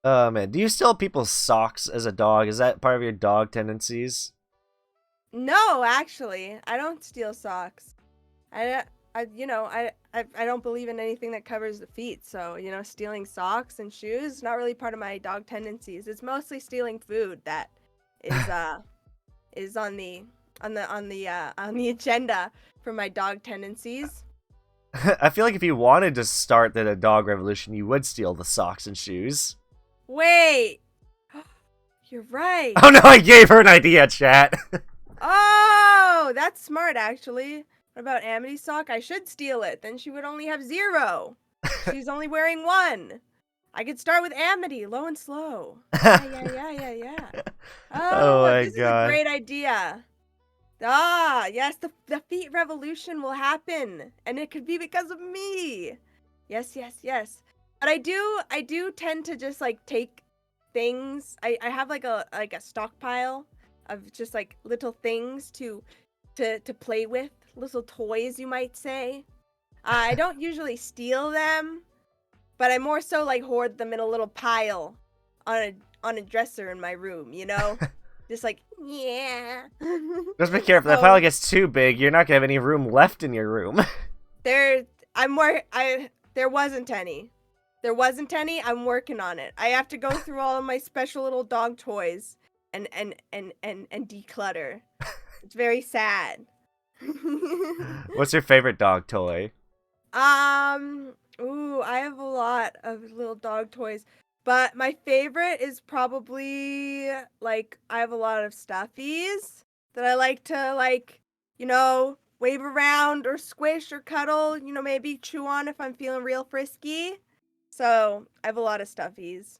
Oh man, do you steal people's socks as a dog? Is that part of your dog tendencies? No, actually, I don't steal socks. I don't believe in anything that covers the feet. So, stealing socks and shoes is not really part of my dog tendencies. It's mostly stealing food that is on the agenda for my dog tendencies. I feel like if you wanted to start the dog revolution, you would steal the socks and shoes. Wait, you're right. Oh no, I gave her an idea, chat. Oh, that's smart, actually. What about Amity's sock? I should steal it. Then she would only have 0. She's only wearing 1. I could start with Amity, low and slow. Yeah. Oh my this God. Is a great idea. Ah, yes, the feet revolution will happen, and it could be because of me. Yes. But I do tend to just like take things. I have like a stockpile of just like little things to play with, little toys, you might say. I don't usually steal them, but I more so like hoard them in a little pile on a dresser in my room, Just like, yeah. Just be careful. If that pile gets too big, you're not gonna have any room left in your room. There wasn't any. I'm working on it. I have to go through all of my special little dog toys and declutter. It's very sad. What's your favorite dog toy? I have a lot of little dog toys, but my favorite is probably like I have a lot of stuffies that I like to wave around or squish or cuddle, maybe chew on if I'm feeling real frisky. So I have a lot of stuffies.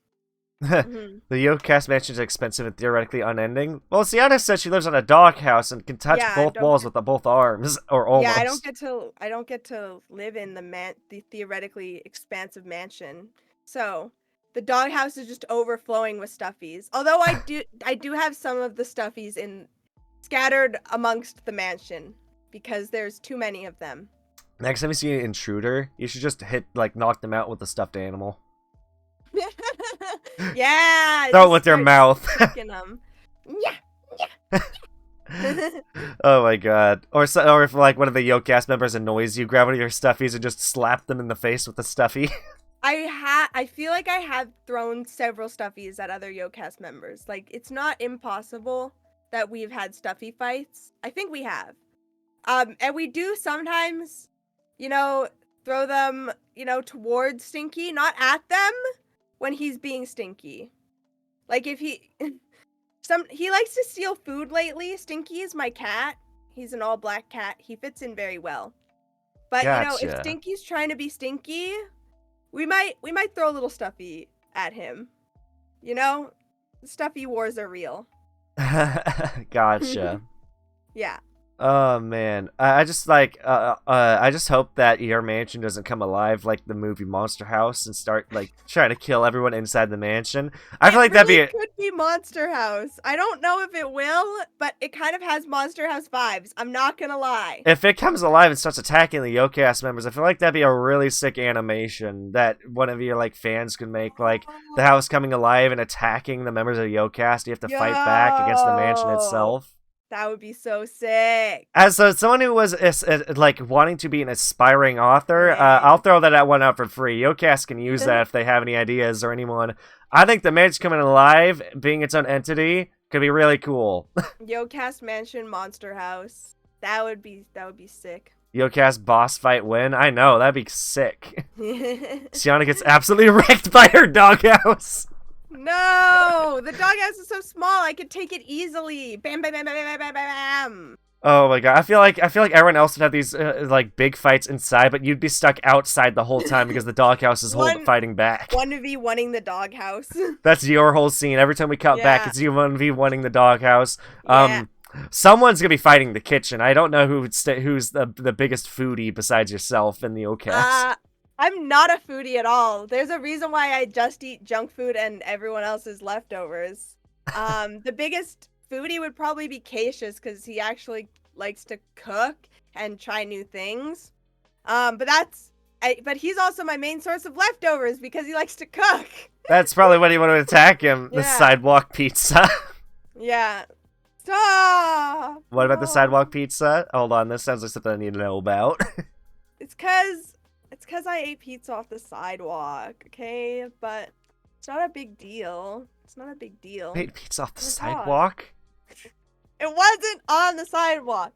Mhm. The Yokast mansion is expensive and theoretically unending. Well, Sianna says she lives on a doghouse and can touch Yeah, both walls with both arms, or yeah, almost. I don't get to live in the theoretically expansive mansion. So, the doghouse is just overflowing with stuffies. Although I do have some of the stuffies in scattered amongst the mansion because there's too many of them. Next time you see an intruder, you should just knock them out with a stuffed animal. Yeah, Throw it just with your start mouth. sticking them. Yeah. Oh my god. Or if like one of the Yokast members annoys you, grab one of your stuffies and just slap them in the face with the stuffy. I feel like I have thrown several stuffies at other Yokast members. Like, it's not impossible that we've had stuffy fights. I think we have. And we do sometimes, you know, throw them, towards Stinky, not at them when he's being stinky. Like if he he likes to steal food lately. Stinky is my cat. He's an all black cat. He fits in very well. But if Gotcha. Stinky's trying to be stinky, we might throw a little stuffy at him. Stuffy wars are real. Gotcha. Yeah. Oh man, I just I just hope that your mansion doesn't come alive like the movie Monster House and start trying to kill everyone inside the mansion. I feel like It could be Monster House. I don't know if it will, but it kind of has Monster House vibes. I'm not gonna lie. If it comes alive and starts attacking the Yokast members, I feel like that'd be a really sick animation that one of your fans could make, like the house coming alive and attacking the members of Yokast. You have to fight back against the mansion itself. That would be so sick. As someone who was wanting to be an aspiring author, I'll throw that one out for free. Yokast can use that if they have any ideas or anyone. I think the mansion coming alive, being its own entity, could be really cool. Yokast Mansion Monster House. That would be sick. Yokast boss fight win. I know, that'd be sick. Sianna gets absolutely wrecked by her doghouse. No, the doghouse is so small. I could take it easily. Bam, bam, bam, bam, bam, bam, bam, bam. Oh my god, I feel like everyone else would have these big fights inside, but you'd be stuck outside the whole time because the doghouse is fighting back. 1v1ing the doghouse. That's your whole scene. Every time we cut back, it's you 1v1ing the doghouse. Yeah. Someone's gonna be fighting the kitchen. I don't know who's the biggest foodie besides yourself and the Yokast. I'm not a foodie at all. There's a reason why I just eat junk food and everyone else's leftovers. The biggest foodie would probably be Cassius because he actually likes to cook and try new things. But he's also my main source of leftovers because he likes to cook. That's probably when you want to attack him. The sidewalk pizza. Yeah. Stop! What about the sidewalk pizza? Hold on, this sounds like something I need to know about. It's cause I ate pizza off the sidewalk, okay? But it's not a big deal. It's not a big deal. Ate pizza off the sidewalk? It wasn't on the sidewalk.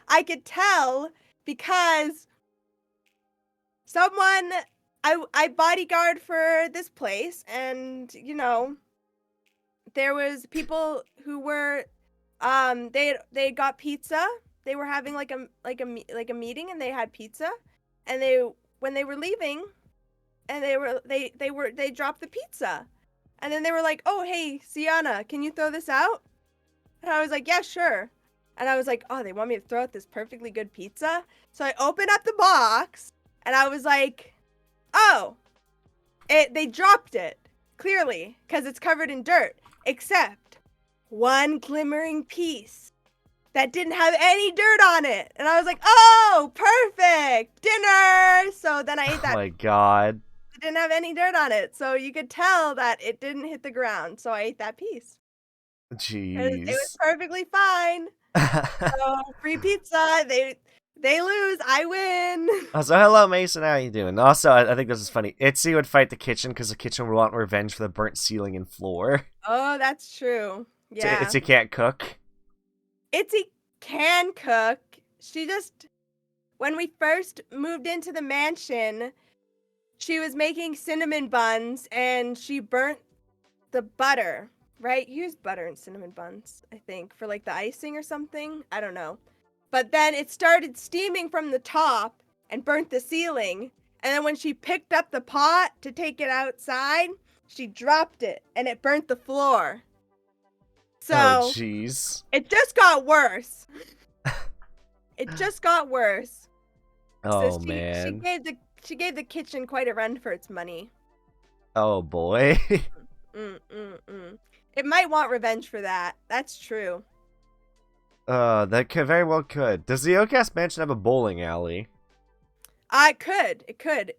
I could tell because I bodyguard for this place, and there was people who were they got pizza. They were having like a meeting, and they had pizza, and when they were leaving, and they dropped the pizza, and then they were like, "Oh, hey, Sianna, can you throw this out?" And I was like, "Yeah, sure." And I was like, "Oh, they want me to throw out this perfectly good pizza?" So I opened up the box, and I was like, "Oh, they dropped it clearly because it's covered in dirt, except one glimmering piece that didn't have any dirt on it." And I was like, "Oh, perfect! Dinner!" So then I ate that. Oh my god. It didn't have any dirt on it. So you could tell that it didn't hit the ground. So I ate that piece. Jeez. It was perfectly fine. So free pizza. They lose. I win. Also, hello, Mason. How you doing? Also, I think this is funny. Itzy would fight the kitchen because the kitchen would want revenge for the burnt ceiling and floor. Oh, that's true. Yeah. Itzy can't cook. Itzy can cook. When we first moved into the mansion, she was making cinnamon buns and she burnt the butter, right? You use butter in cinnamon buns, I think, for the icing or something. I don't know. But then it started steaming from the top and burnt the ceiling. And then when she picked up the pot to take it outside, she dropped it and it burnt the floor. Oh, So jeez. it just got worse. It just got worse. So Oh, she man. gave the kitchen quite a run for its money. Oh, boy. It might want revenge for that. That's true. That could very well could. Does the Yokast mansion have a bowling alley? It could. It could.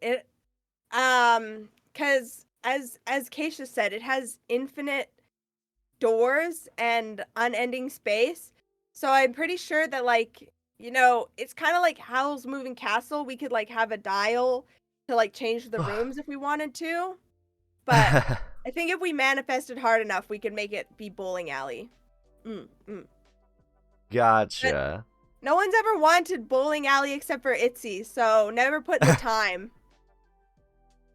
Cause as Keisha said, it has infinite doors and unending space. So I'm pretty sure that like, it's kind of like Howl's Moving Castle. We could like have a dial to like change the rooms if we wanted to. But I think if we manifested hard enough, we could make it be bowling alley. Gotcha. But no one's ever wanted bowling alley except for Itzy, so never put in the time.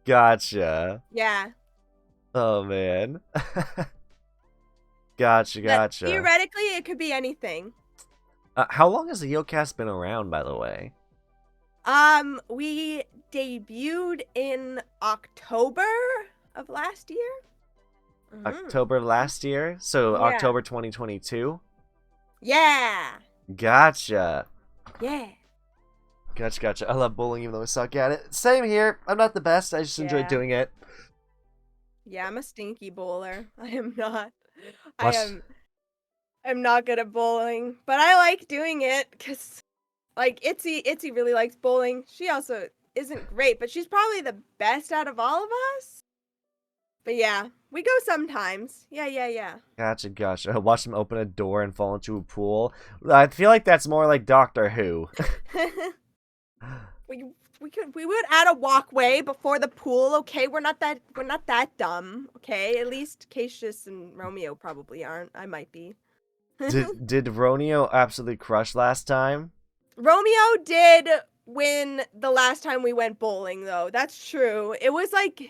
Gotcha. Yeah. Oh, man. Gotcha. But theoretically, it could be anything. How long has the Yokast been around, by the way? We debuted in October of last year. October of last year? So Yeah. October 2022? Yeah. Gotcha. Yeah. Gotcha. I love bowling even though I suck at it. Same here. I'm not the best. I just enjoy Yeah. doing it. Yeah, I'm a stinky bowler. I am not. What? I'm not good at bowling, but I like doing it because, like, Itzy really likes bowling. She also isn't great, but she's probably the best out of all of us. But yeah, we go sometimes. Yeah. Gotcha. Watch them open a door and fall into a pool. I feel like that's more like Doctor Who. We would add a walkway before the pool. Okay, we're not that dumb. Okay, at least Cassius and Romeo probably aren't. I might be. Did Romeo absolutely crush last time? Romeo did win the last time we went bowling, though. That's true. It was like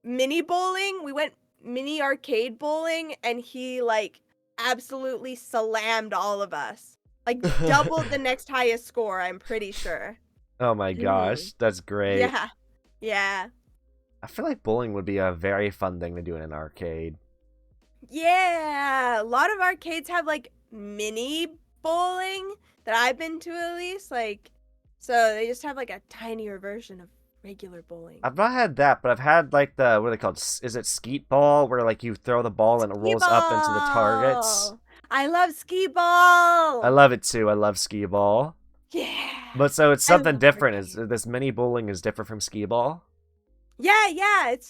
mini bowling. We went mini arcade bowling, and he like absolutely slammed all of us. Like doubled the next highest score, I'm pretty sure. Oh my gosh, that's great. Yeah. I feel like bowling would be a very fun thing to do in an arcade. Yeah, a lot of arcades have like mini bowling that I've been to at least. Like, so they just have like a tinier version of regular bowling. I've not had that, but I've had like what are they called? Is it skeet ball, where like you throw the ball and it rolls up into the targets? I love skee ball. I love it too. I love skee ball. Yeah. But so it's something different. Is this mini bowling is different from skee ball? Yeah. It's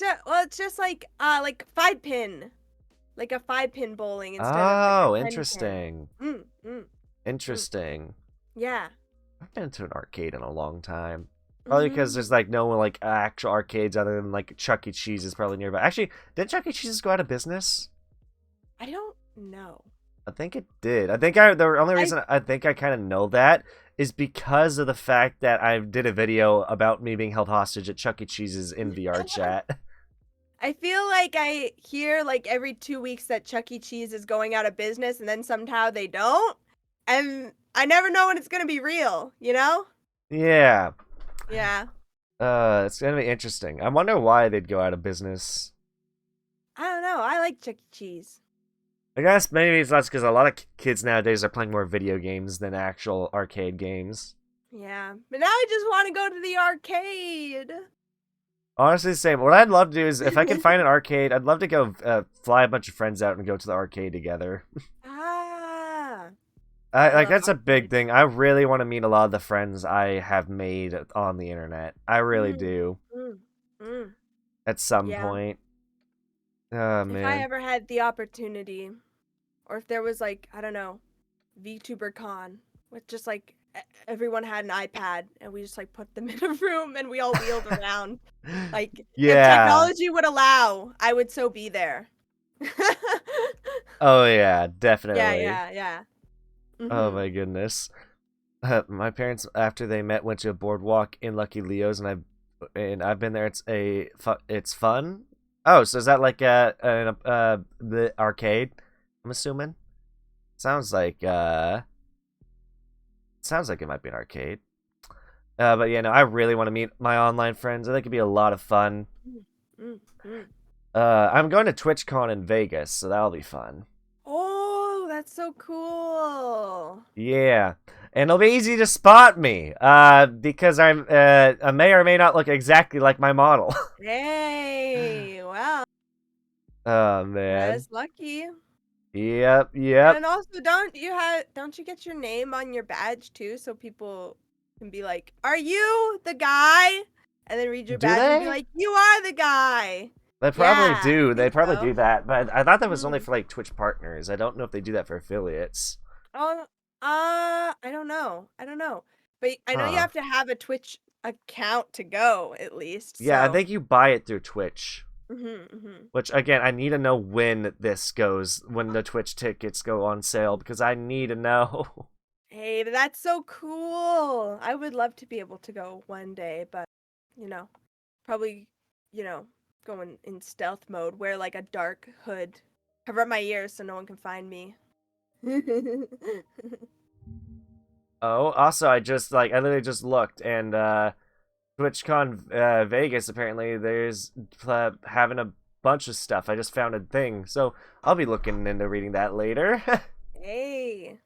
just like 5-pin. Like a 5-pin bowling instead of like a interesting. Interesting. Yeah. I've been to an arcade in a long time. Probably because there's like no like actual arcades other than like Chuck E. Cheese is probably nearby. Actually, did Chuck E. Cheese go out of business? I don't know. I think it did. The only reason I think I kind of know that is because of the fact that I did a video about me being held hostage at Chuck E. Cheese's in VR chat. I feel like I hear like every 2 weeks that Chuck E. Cheese is going out of business, and then somehow they don't. And I never know when it's gonna be real, you know? Yeah. Yeah. It's gonna be interesting. I wonder why they'd go out of business. I don't know. I like Chuck E. Cheese. I guess maybe it's less because a lot of kids nowadays are playing more video games than actual arcade games. Yeah. But now I just want to go to the arcade. Honestly, same. What I'd love to do is, if I can find an arcade, I'd love to go fly a bunch of friends out and go to the arcade together. That's a big thing. I really want to meet a lot of the friends I have made on the internet. I really do. At some point. Oh, man. If I ever had the opportunity, or if there was like, I don't know, VTuber Con, with just like everyone had an iPad and we just like put them in a room and we all wheeled around. Like, if technology would allow, I would so be there. Oh yeah, definitely. Yeah. Oh my goodness. My parents, after they met, went to a boardwalk in Lucky Leo's, and I've been there. It's fun. Oh, so is that like the arcade? I'm assuming. Sounds like it might be an arcade. But yeah, no, I really want to meet my online friends. I think it'd be a lot of fun. I'm going to TwitchCon in Vegas, so that'll be fun. Oh, that's so cool. Yeah, and it'll be easy to spot me, because I may or may not look exactly like my model. Hey, wow, Oh man. that's lucky. Yep, yep. And also, don't you get your name on your badge too, so people can be like, "Are you the guy?" And then read your Do badge and be they? like, "You are the guy." They probably Yeah, I do. They think probably so. do that, but I thought that was only Mhm. for like Twitch partners. I don't know if they do that for affiliates. Oh, I don't know. I don't know. But I know you Huh. have to have a Twitch account to go at least. Yeah, I So, think you buy it through Twitch. mhm. Which again, I need to know when this goes, when the Twitch tickets go on sale, because I need to know. Hey, that's so cool. I would love to be able to go one day, but you know, probably, you know, go in stealth mode, wear like a dark hood, cover up my ears so no one can find me. Oh, also, I literally just looked, and TwitchCon Vegas apparently there's having a bunch of stuff. I just found a thing, so I'll be looking into reading that later. Hey,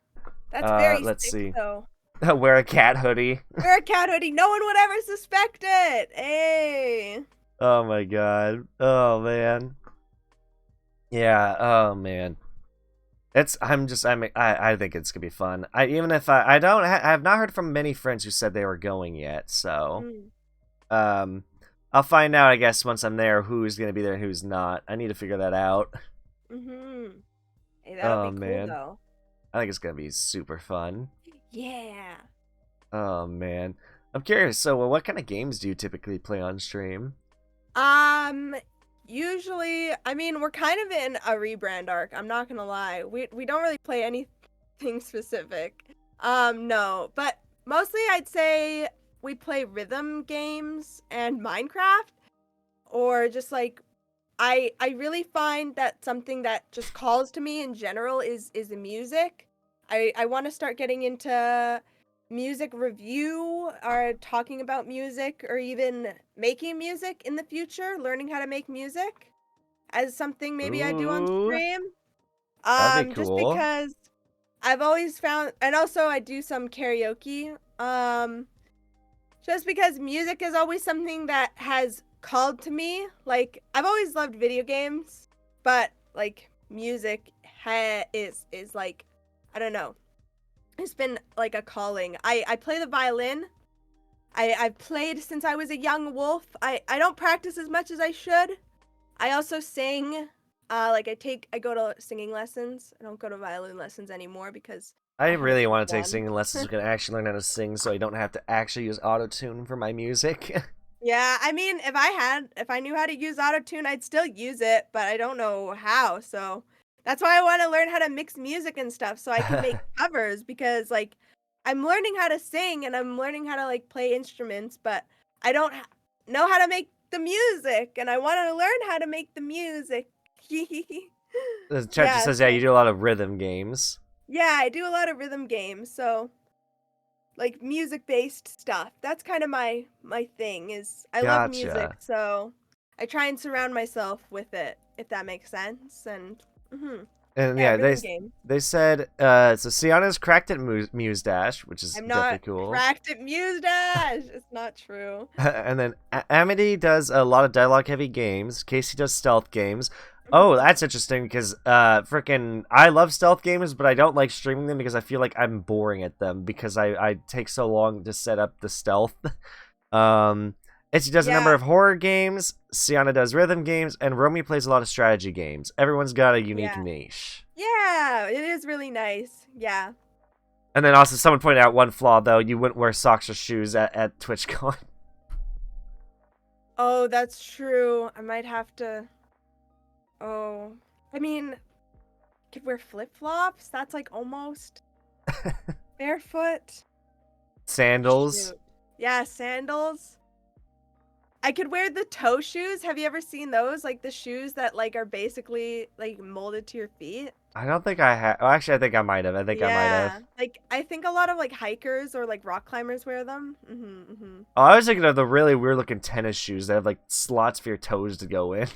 that's very Let's sick see. though. Wear a cat hoodie. Wear a cat hoodie. No one would ever suspect it. Hey. Oh my god. Oh man. Yeah. Oh man. I think it's gonna be fun. Even if I don't I have not heard from many friends who said they were going yet. So Mm, um, I'll find out I guess once I'm there who's gonna be there and who's not. I need to figure that out. mhm. Hey, that'll Oh be cool man. though. I think it's gonna be super fun. Yeah. Oh man. I'm curious. So, what kind of games do you typically play on stream? Um, Usually, I mean, we're kind of in a rebrand arc. I'm not gonna lie. We don't really play anything specific. No, but mostly I'd say we play rhythm games and Minecraft, or just like I really find that something that just calls to me in general is the music. I want to start getting into music review or talking about music or even making music in the future, learning how to make music as something maybe I do on Ooh, stream. that'd be Just cool. because I've always found, and also I do some karaoke. Just because music is always something that has called to me. Like I've always loved video games, but like music is like, I don't know. It's been like a calling. I play the violin. I've played since I was a young wolf. I don't practice as much as I should. I also sing. Like I go to singing lessons. I don't go to violin lessons anymore because I I haven't really took want to take one. singing lessons so I can actually learn how to sing so I don't have to actually use autotune for my music. Yeah, I mean, if I knew how to use autotune, I'd still use it, but I don't know how. So that's why I want to learn how to mix music and stuff so I can make covers because like I'm learning how to sing and I'm learning how to like play instruments, but I don't know how to make the music and I want to learn how to make the music. The chat just Yeah, says, yeah, you so do a lot of rhythm games. yeah, I do a lot of rhythm games. So like music based stuff. That's kind of my thing is I love music, Gotcha. so I try and surround myself with it if that makes sense. And And yeah, yeah, rhythm games. they said so Sianna's cracked at Muse Dash, which is I'm definitely not cool. cracked at Muse Dash. It's not true. And then Amity does a lot of dialogue heavy games. Casey does stealth games. Oh, Mhm. that's interesting because freaking I love stealth games, but I don't like streaming them because I feel like I'm boring at them because I take so long to set up the stealth. Um, Itchy does a number Yeah, of horror games. Sienna does rhythm games, and Romy plays a lot of strategy games. Everyone's got a unique yeah, niche. yeah. It is really nice. Yeah. And then also someone pointed out one flaw though: you wouldn't wear socks or shoes at TwitchCon. Oh, that's true. I might have to. Oh, I mean, could wear flip flops. That's like almost barefoot. Sandals. Shoot. Yeah, sandals. I could wear the toe shoes. Have you ever seen those? Like the shoes that like are basically like molded to your feet? I don't think I have. Oh, actually, I think I might have. I think I might have. Yeah. Like I think a lot of like hikers or like rock climbers wear them. Oh, I was thinking of the really weird looking tennis shoes that have like slots for your toes to go in.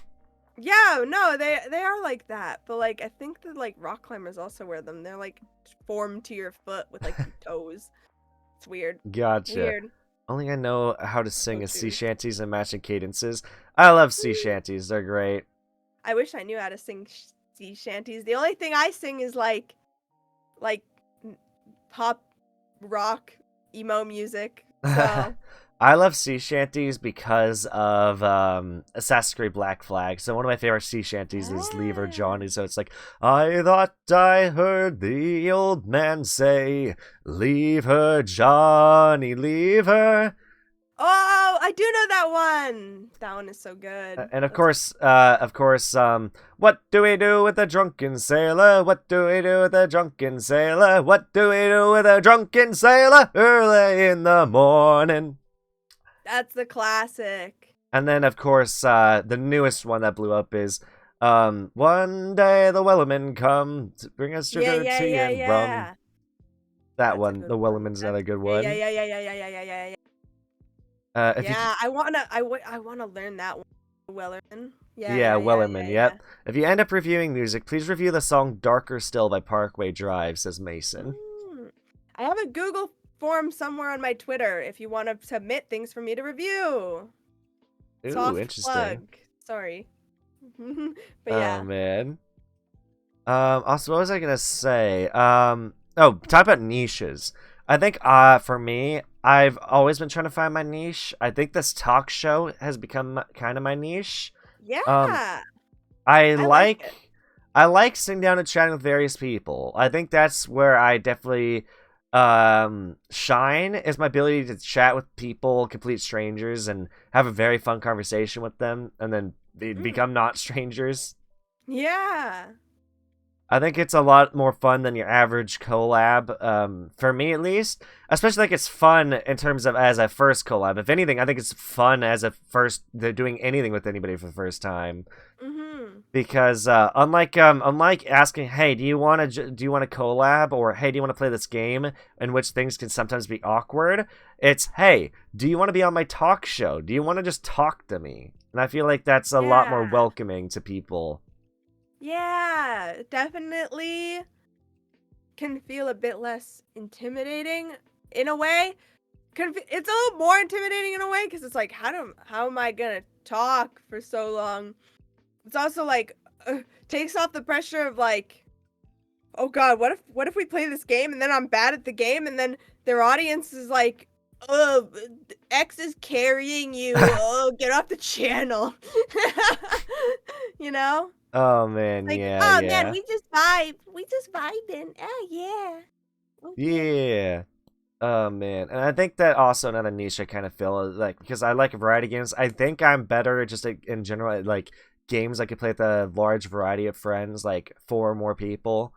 Yeah, no, they are like that, but like I think that like rock climbers also wear them. They're like formed to your foot with like two toes. It's weird. Gotcha. Weird. Only I know how to sing is sea Snowshoes. shanties and matching cadences. I love sea shanties. They're great. I wish I knew how to sing sea shanties. The only thing I sing is like n- pop rock emo music. So I love sea shanties because of Assassin's Creed Black Flag. So one of my favorite sea shanties is Leave Her yeah. Johnny. So it's like, I thought I heard the old man say, leave her Johnny, leave her. Oh, I do know that one. That one is so good. And That's of course, what do we do with a drunken sailor? What do we do with a drunken sailor? What do we do with a drunken sailor early in the morning? the classic. And then, of course, the newest one that blew up is, one day the Wellerman come to bring us Yeah, sugar, yeah, tea, yeah, and rum. yeah. That That's a one, good the one. Wellerman's That's another good yeah, yeah, one. yeah, yeah, yeah, yeah, yeah, yeah, yeah, yeah. If you, Yeah, I wanna learn that one. Wellerman. Yeah, yeah, yeah, yeah, Wellerman, yeah, yeah. yep. If you end up reviewing music, please review the song Darker Still by Parkway Drive, says Mason. I have a Google form somewhere on my Twitter if you want to submit things for me to review. Ooh, Soft interesting. plug. Sorry. But Oh, yeah. man. Also, what was I gonna say? Talk about niches. I think, for me, I've always been trying to find my niche. I think this talk show has become kind of my niche. Um, Yeah. I I like it. I like sitting down and chatting with various people. I think that's where I definitely shine, is my ability to chat with people, complete strangers, and have a very fun conversation with them, and then become not strangers. Yeah. I think it's a lot more fun than your average collab, for me at least. Especially like it's fun in terms of as a first collab. If anything, I think it's fun as a first, they're doing anything with anybody for the first time. Because unlike asking, hey, do you want to collab, or hey, do you want to play this game, in which things can sometimes be awkward? It's, hey, do you want to be on my talk show? Do you want to just talk to me? And I feel like that's a lot more Yeah. welcoming to people. Yeah, definitely can feel a bit less intimidating in a way. It's a little more intimidating in a way because it's like, how am I gonna talk for so long? It's also like takes off the pressure of like, oh god, what if we play this game and then I'm bad at the game and then their audience is like, oh, X is carrying you. Oh, get off the channel. You know? Oh man, Like, yeah, oh man, yeah. we just vibe. We just vibing. Oh yeah. Oh yeah. Yeah. Oh man, and I think that also another niche I kind of feel is, like, because I like variety games. I think I'm better just like, in general at, like, games I could play with a large variety of friends, like 4 or more people.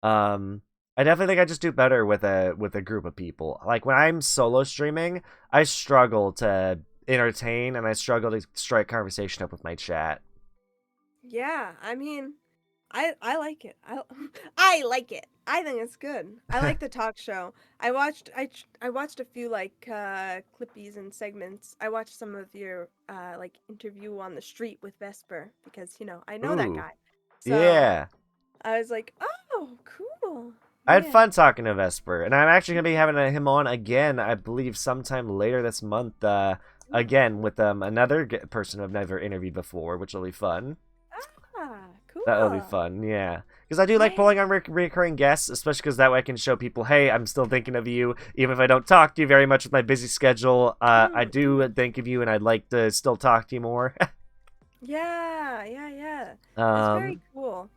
I definitely think I just do better with a group of people. Like when I'm solo streaming, I struggle to entertain and I struggle to strike conversation up with my chat. Yeah, I mean, I like it. I like it. I think it's good. I like the talk show. I watched a few like clippies and segments. I watched some of your like interview on the street with Vesper because I know that Ooh, guy. So yeah. I was like, oh, cool. I had Yeah. fun talking to Vesper, and I'm actually gonna be having him on again, I believe, sometime later this month. Again with another person I've never interviewed before, which will be fun. Ah, That'll be cool. fun, yeah. Because I do like Yeah. pulling on recurring guests, especially because that way I can show people, hey, I'm still thinking of you, even if I don't talk to you very much with my busy schedule. I do think of you, and I'd like to still talk to you more. Yeah, yeah, yeah. That's very um, cool.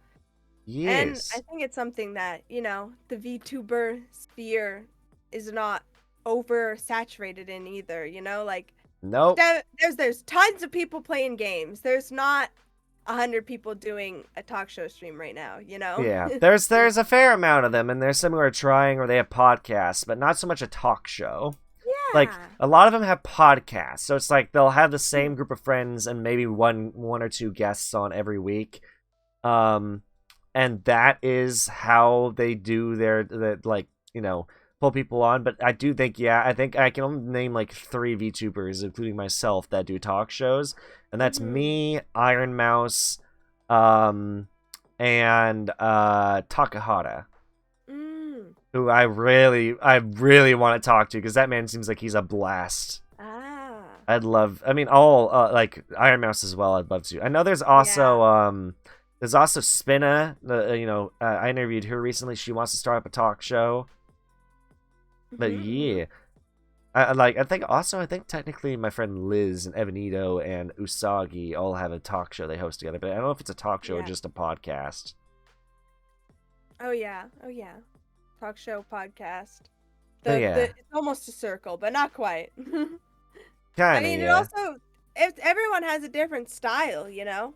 And I yes. think it's something that, the VTuber sphere is not oversaturated in either, like Nope. there's tons of people playing games. There's not 100 people doing a talk show stream right now, Yeah, there's a fair amount of them, and there's some who are trying, or they have podcasts, but not so much a talk show. Like Yeah. a lot of them have podcasts, so it's like they'll have the same group of friends and maybe one or two guests on every week, and that is how they do like, pull people on. But I do think, yeah, I think I can only name like 3 VTubers, including myself, that do talk shows, and that's Mhm. me, Iron Mouse, and Takahata, Mm. who I really want to talk to because that man seems like he's a blast. Ah. I mean, all like Iron Mouse as well. I'd love to. I know there's also there's also Spinna. I interviewed her recently. She wants to start up a talk show. But yeah, I think technically my friend Liz and Evanito and Usagi all have a talk show they host together. But I don't know if it's a talk show or just a podcast. Oh yeah. Talk show, podcast. Yeah. It's almost a circle, but not quite. Kinda, I mean, yeah. it also, if everyone has a different style, you know.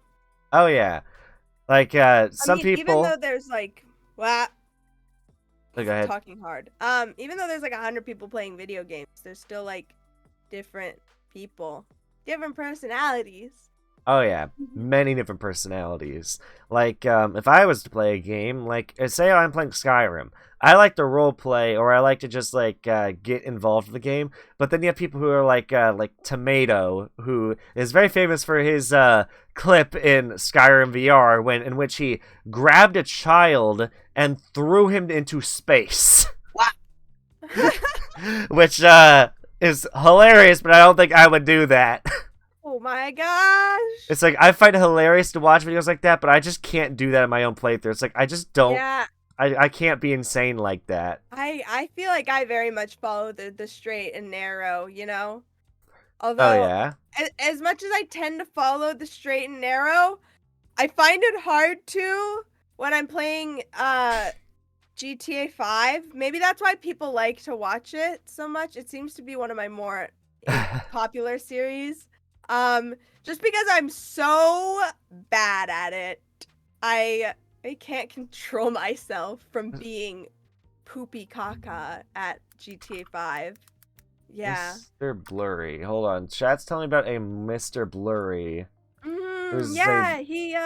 Oh yeah, like some people. Even though there's like, well, go ahead. Talking hard. Even though there's like 100 people playing video games, there's still like different people, different personalities. Oh yeah, many different personalities. Like, if I was to play a game, like, say I'm playing Skyrim, I like to role play, or I like to just like get involved in the game. But then you have people who are like Tomato, who is very famous for his clip in Skyrim VR, in which he grabbed a child and threw him into space. What? Which is hilarious, but I don't think I would do that. Oh my gosh. It's like, I find it hilarious to watch videos like that, but I just can't do that in my own playthrough. It's like, I just don't. Yeah. I can't be insane like that. I feel like I very much follow the straight and narrow, you know? Although, Oh, yeah? as much as I tend to follow the straight and narrow, I find it hard to when I'm playing GTA 5. Maybe that's why people like to watch it so much. It seems to be one of my more popular series. Just because I'm so bad at it, I can't control myself from being poopy caca at GTA 5. Yeah. Mr. Blurry. Hold on. Chat's telling me about a Mr. Blurry. Yeah, he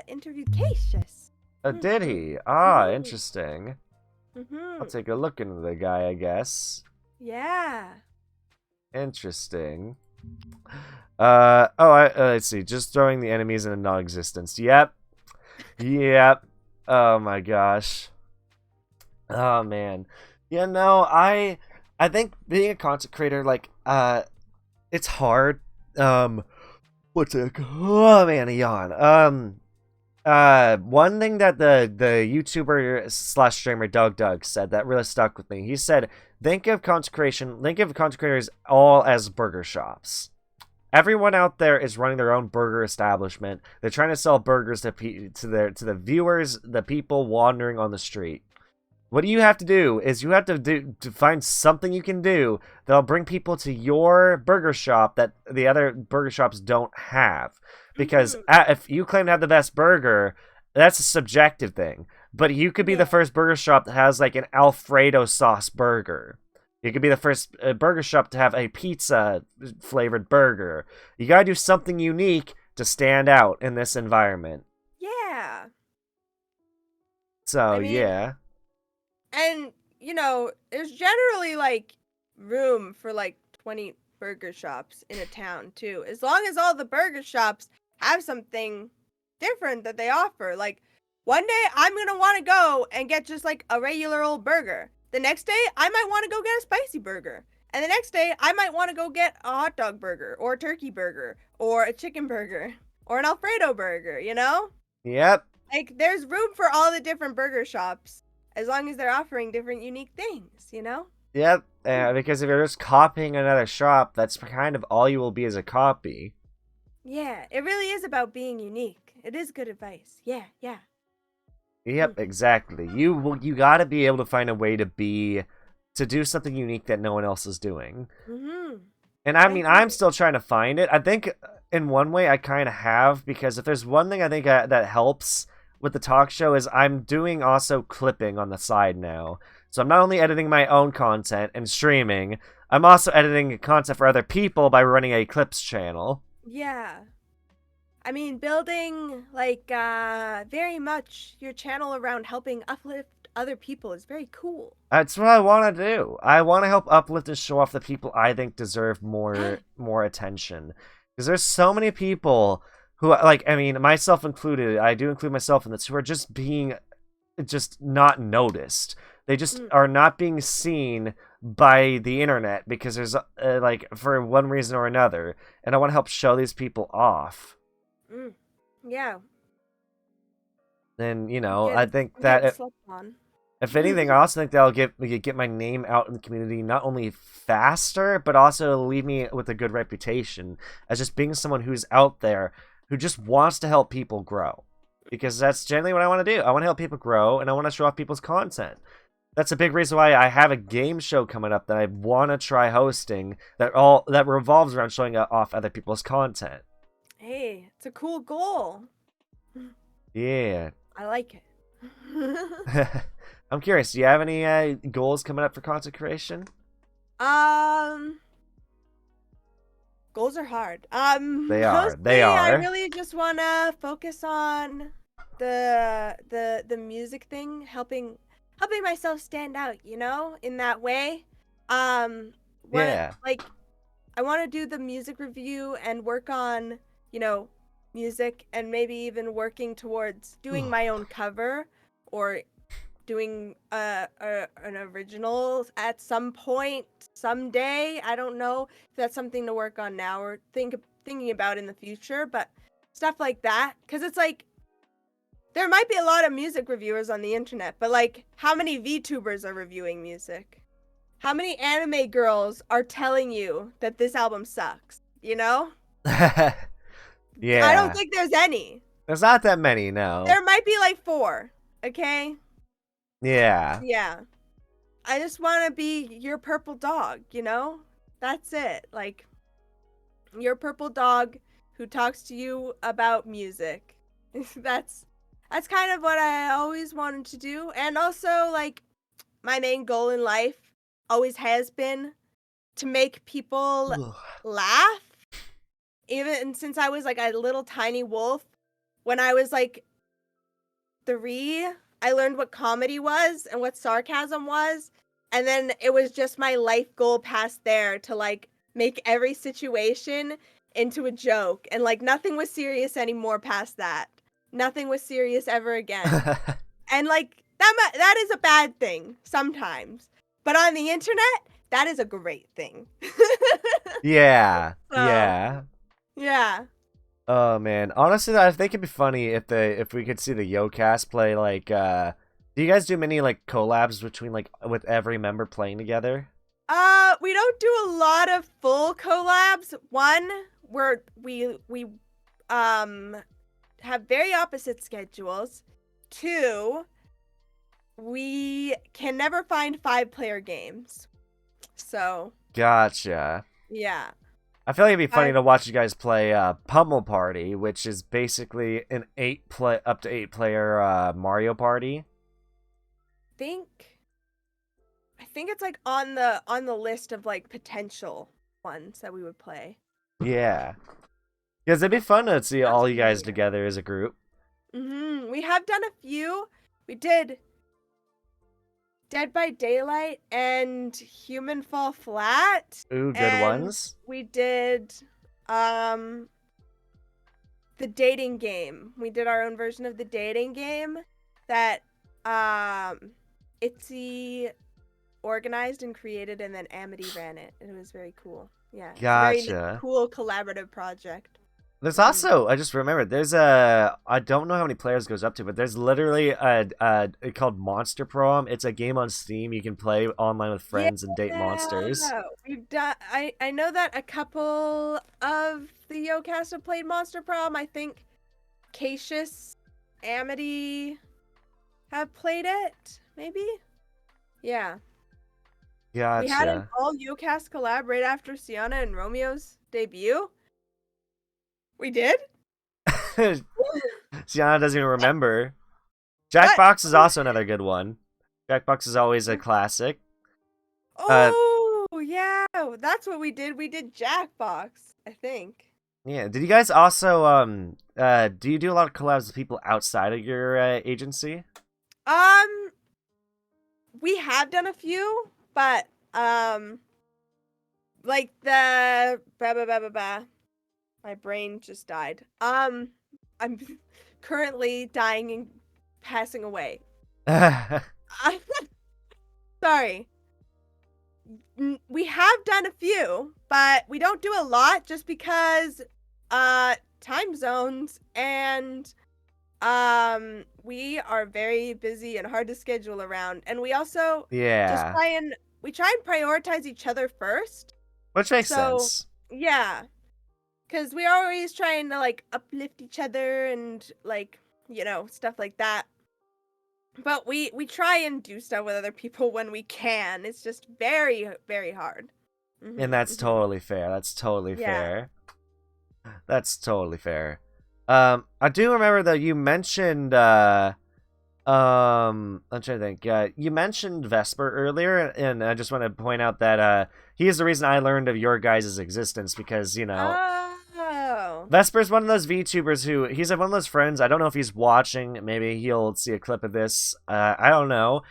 interviewed Cassius. Did he? Ah, interesting. I'll take a look into the guy, I guess. Yeah. Interesting. Let's see. Just throwing the enemies into non-existence. Yep. Oh my gosh. Oh man. Yeah, no, I think being a content creator, like, it's hard. Oh man, a yawn. One thing that the YouTuber / streamer Doug said that really stuck with me. He said, think of content creators all as burger shops. Everyone out there is running their own burger establishment. They're trying to sell burgers to the viewers, the people wandering on the street. What you have to do is you have to find something you can do that'll bring people to your burger shop that the other burger shops don't have. Because if you claim to have the best burger, that's a subjective thing. But you could be the first burger shop that has like an Alfredo sauce burger. You could be the first burger shop to have a pizza flavored burger. You gotta do something unique to stand out in this environment. Yeah. So, yeah. And, you know, there's generally like room for like 20 burger shops in a town too. As long as all the burger shops have something different that they offer. Like, one day I'm gonna want to go and get just like a regular old burger. The next day I might want to go get a spicy burger. And the next day I might want to go get a hot dog burger or a turkey burger or a chicken burger or an Alfredo burger, you know? Yep. Like, there's room for all the different burger shops as long as they're offering different unique things, you know? Yep. Because if you're just copying another shop, that's kind of all you will be as a copy. Yeah, it really is about being unique. It is good advice. Yeah. Yep, exactly. You gotta be able to find a way to do something unique that no one else is doing. And I mean, I'm still trying to find it. I think in one way I kind of have, because if there's one thing I think that helps with the talk show is I'm doing also clipping on the side now. So I'm not only editing my own content and streaming, I'm also editing content for other people by running a clips channel. Yeah. I mean, building, like, very much your channel around helping uplift other people is very cool. That's what I want to do. I want to help uplift and show off the people I think deserve more attention. Because there's so many people who, like, I mean, myself included, I do include myself in this, who are just being just not noticed. They just are not being seen by the internet because there's like for one reason or another, and I want to help show these people off. Yeah. And I Getting, think getting that slept on. if anything, I also think that'll get my name out in the community not only faster, but also leave me with a good reputation as just being someone who's out there who just wants to help people grow. Because that's generally what I want to do. I want to help people grow, and I want to show off people's content. That's a big reason why I have a game show coming up that I want to try hosting that revolves around showing off other people's content. Hey, it's a cool goal. Yeah. I like it. I'm curious, do you have any goals coming up for content creation? Goals are hard. They are. Mostly I really just wanna focus on the music thing, helping myself stand out, in that way. Yeah. Like I want to do the music review and work on, music, and maybe even working towards doing my own cover or doing an original at some point someday. I don't know if that's something to work on now or thinking about in the future, but stuff like that, because it's like there might be a lot of music reviewers on the internet, but like how many VTubers are reviewing music? How many anime girls are telling you that this album sucks? Yeah. I don't think there's any. There's not that many, no. There might be like 4, okay? Yeah. Yeah. I just want to be your purple dog, That's it. Like, your purple dog who talks to you about music. That's kind of what I always wanted to do. And also, like, my main goal in life always has been to make people laugh. Even since I was like a little tiny wolf, when I was like 3, I learned what comedy was and what sarcasm was, and then it was just my life goal past there to like make every situation into a joke, and like nothing was serious anymore past that. Nothing was serious ever again. And like that is a bad thing sometimes, but on the internet, that is a great thing. Yeah. So, yeah. Yeah. Oh man, honestly, I think it'd be funny if we could see the Yokast play like. Do you guys do many like collabs between like with every member playing together? We don't do a lot of full collabs. One, where we have very opposite schedules. 2, we can never find 5-player games. So. Gotcha. Yeah. I feel like it'd be funny to watch you guys play Pummel Party, which is basically an up to 8-player Mario Party. I think it's like on the list of like potential ones that we would play. Yeah. Because it'd be fun to see all you guys together as a group. We have done a few. We did Dead by Daylight and Human Fall Flat. Ooh, good ones. We did the dating game. We did our own version of the dating game that Itzy organized and created, and then Amity ran it. It was very cool. Yeah. Gotcha. It's a very cool collaborative project. There's also, I just remembered, I don't know how many players it goes up to, but there's literally called Monster Prom. It's a game on Steam you can play online with friends and date monsters. We've done. I know that a couple of the Yokast have played Monster Prom. I think Cassius, Amity have played it. Maybe. Yeah. Gotcha. We had an all Yokast collab right after Sianna and Romeo's debut. We did? Sianna doesn't even remember. Jackbox is also another good one. Jackbox is always a classic. Oh, yeah. That's what we did. We did Jackbox, I think. Yeah. Did you guys also, do you do a lot of collabs with people outside of your agency? We have done a few, but, like the My brain just died. I'm currently dying and passing away. Sorry. We have done a few, but we don't do a lot just because time zones and we are very busy and hard to schedule around. And we also just Yeah. try and prioritize each other first. Which makes So, sense. yeah. Cause we're always trying to like uplift each other and like, stuff like that. But we try and do stuff with other people when we can. It's just very, very hard. And Mhm. that's Mhm. totally fair. That's totally Yeah. fair. That's totally fair. I do remember though you mentioned I'm trying to think. You mentioned Vesper earlier, and I just want to point out that he is the reason I learned of your guys' existence because Oh. Vesper's one of those VTubers who he's one of those friends. I don't know if he's watching. Maybe he'll see a clip of this. I don't know.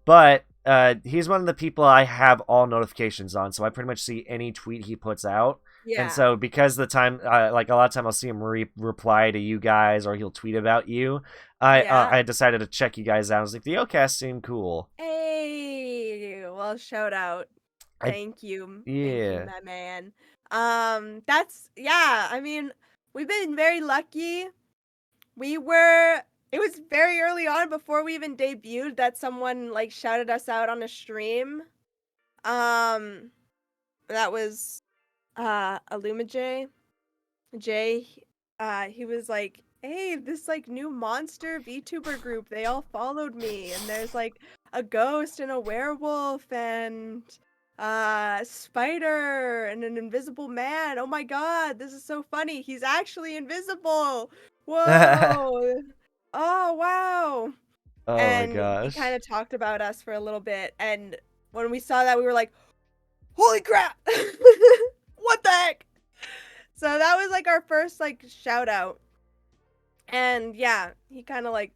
But he's one of the people I have all notifications on, so I pretty much see any tweet he puts out. And Yeah. so because the time, like a lot of time, I'll see him reply to you guys, or he'll tweet about you. Yeah. I decided to check you guys out. I was like, the Yokast seem cool. Hey. Well, shout out. I Thank you. Thank you, Yeah. my man. That's yeah, I mean, we've been very lucky. It was very early on before we even debuted that someone like shouted us out on a stream. Um, that was Illumijay. Jay, he was like, "Hey, this like new monster VTuber group, they all followed me, and there's like a ghost and a werewolf and spider and an invisible man. Oh my god, this is so funny. He's actually invisible. Whoa. Oh wow." Oh my And he kind gosh. of talked about us for a little bit, and when we saw that, we were like, "Holy crap." What the heck? So that was like our first like shout out. And yeah, he kind of like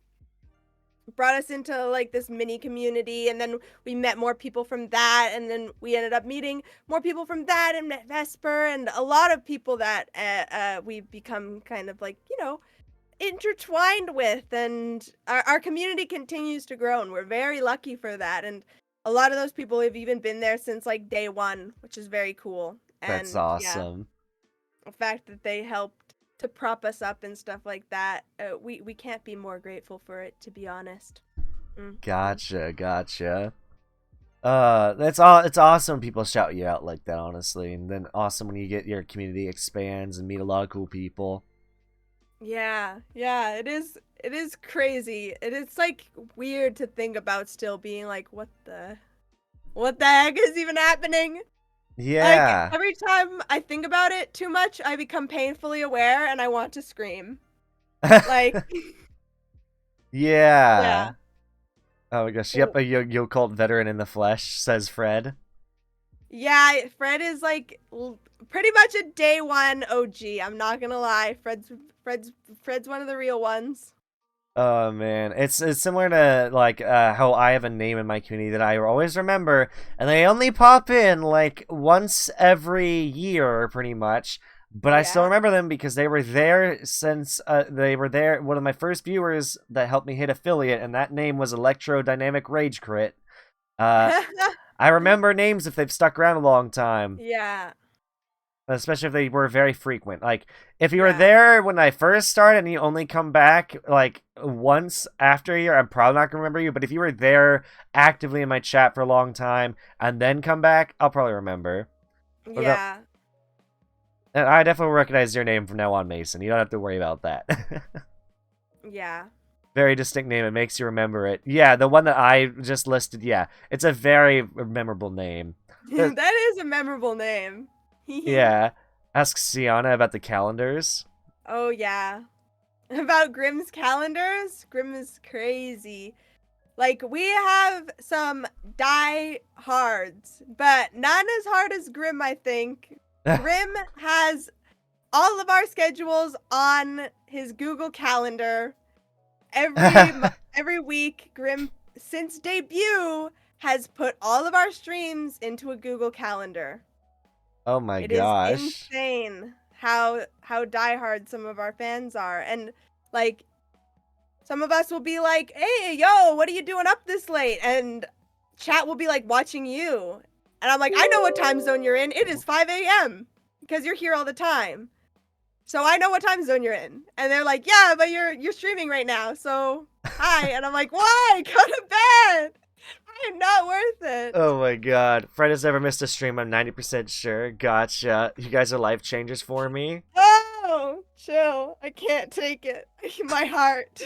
brought us into like this mini community, and then we met more people from that, and then we ended up meeting more people from that and met Vesper and a lot of people that we've become kind of like, intertwined with, and our community continues to grow, and we're very lucky for that. And a lot of those people have even been there since like day one, which is very cool. That's And yeah, awesome. the fact that they helped to prop us up and stuff like that, we can't be more grateful for it, to be honest. Mm-hmm. Gotcha. That's all. It's awesome when people shout you out like that, honestly, and then awesome when you get your community expands and meet a lot of cool people. Yeah, yeah, it is. It is crazy. It's like weird to think about still being like, what the heck is even happening? Like Yeah. every time I think about it too much, I become painfully aware and I want to scream. Like, yeah. Yeah. Oh my gosh. Yep, Oh, a yo cult veteran in the flesh, says Fred. yeah, Fred is like pretty much a day one OG. I'm not gonna lie. Fred's one of the real ones. Oh man, it's similar to like how I have a name in my community that I always remember, and they only pop in like once every year, pretty much. But I still Yeah. remember them because they were there since they were there. One of my first viewers that helped me hit affiliate, and that name was Electrodynamic Rage Crit. Uh, I remember names if they've stuck around a long time. Yeah. Especially if they were very frequent. Like, if you were Yeah. there when I first started and you only come back, like, once after a year, I'm probably not going to remember you. But if you were there actively in my chat for a long time and then come back, I'll probably remember. Yeah. And I definitely recognize your name from now on, Mason. You don't have to worry about that. Yeah. Very distinct name. It makes you remember it. Yeah, the one that I just listed, yeah. It's a very memorable name. That is a memorable name. Yeah. Ask Sianna about the calendars. Oh yeah. About Grimm's calendars? Grimm is crazy. Like, we have some die hards, but none as hard as Grimm, I think. Grimm has all of our schedules on his Google Calendar. Every week, Grimm, since debut, has put all of our streams into a Google Calendar. Oh my It is gosh. insane how diehard some of our fans are, and like some of us will be like, "Hey, yo, what are you doing up this late?" And chat will be like watching you, and I'm like, "I know what time zone you're in. It is 5 a.m. because you're here all the time, so I know what time zone you're in." And they're like, "Yeah, but you're streaming right now, so hi." And I'm like, "Why? Go to bed. I'm not worth it." Oh my god. Fred has never missed a stream, I'm 90% sure. Gotcha. You guys are life changers for me. Oh, chill. I can't take it. My heart.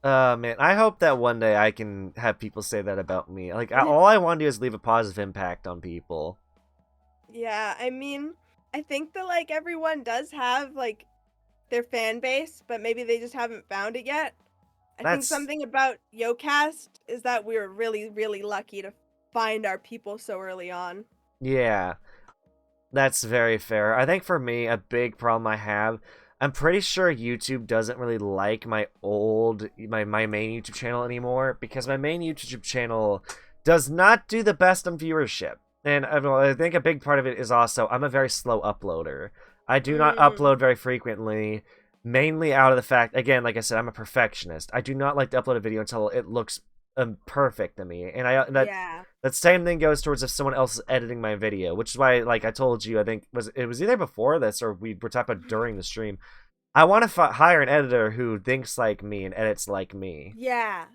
Man, I hope that one day I can have people say that about me. Like, all I want to do is leave a positive impact on people. Yeah, I mean, I think that like everyone does have like their fan base, but maybe they just haven't found it yet. I think That's something about Yokast is that we were really, really lucky to find our people so early on. yeah. That's very fair. I think for me, a big problem I have, I'm pretty sure YouTube doesn't really like my main YouTube channel anymore, because my main YouTube channel does not do the best on viewership. And I think a big part of it is also I'm a very slow uploader. I do not upload very frequently, mainly out of the fact, again, like I said, I'm a perfectionist. I do not like to upload a video until it looks perfect to me. And Yeah. that same thing goes towards if someone else is editing my video, which is why, like I told you, I think it was either before this or we were talking about during the stream. I want to hire an editor who thinks like me and edits like me, Yeah.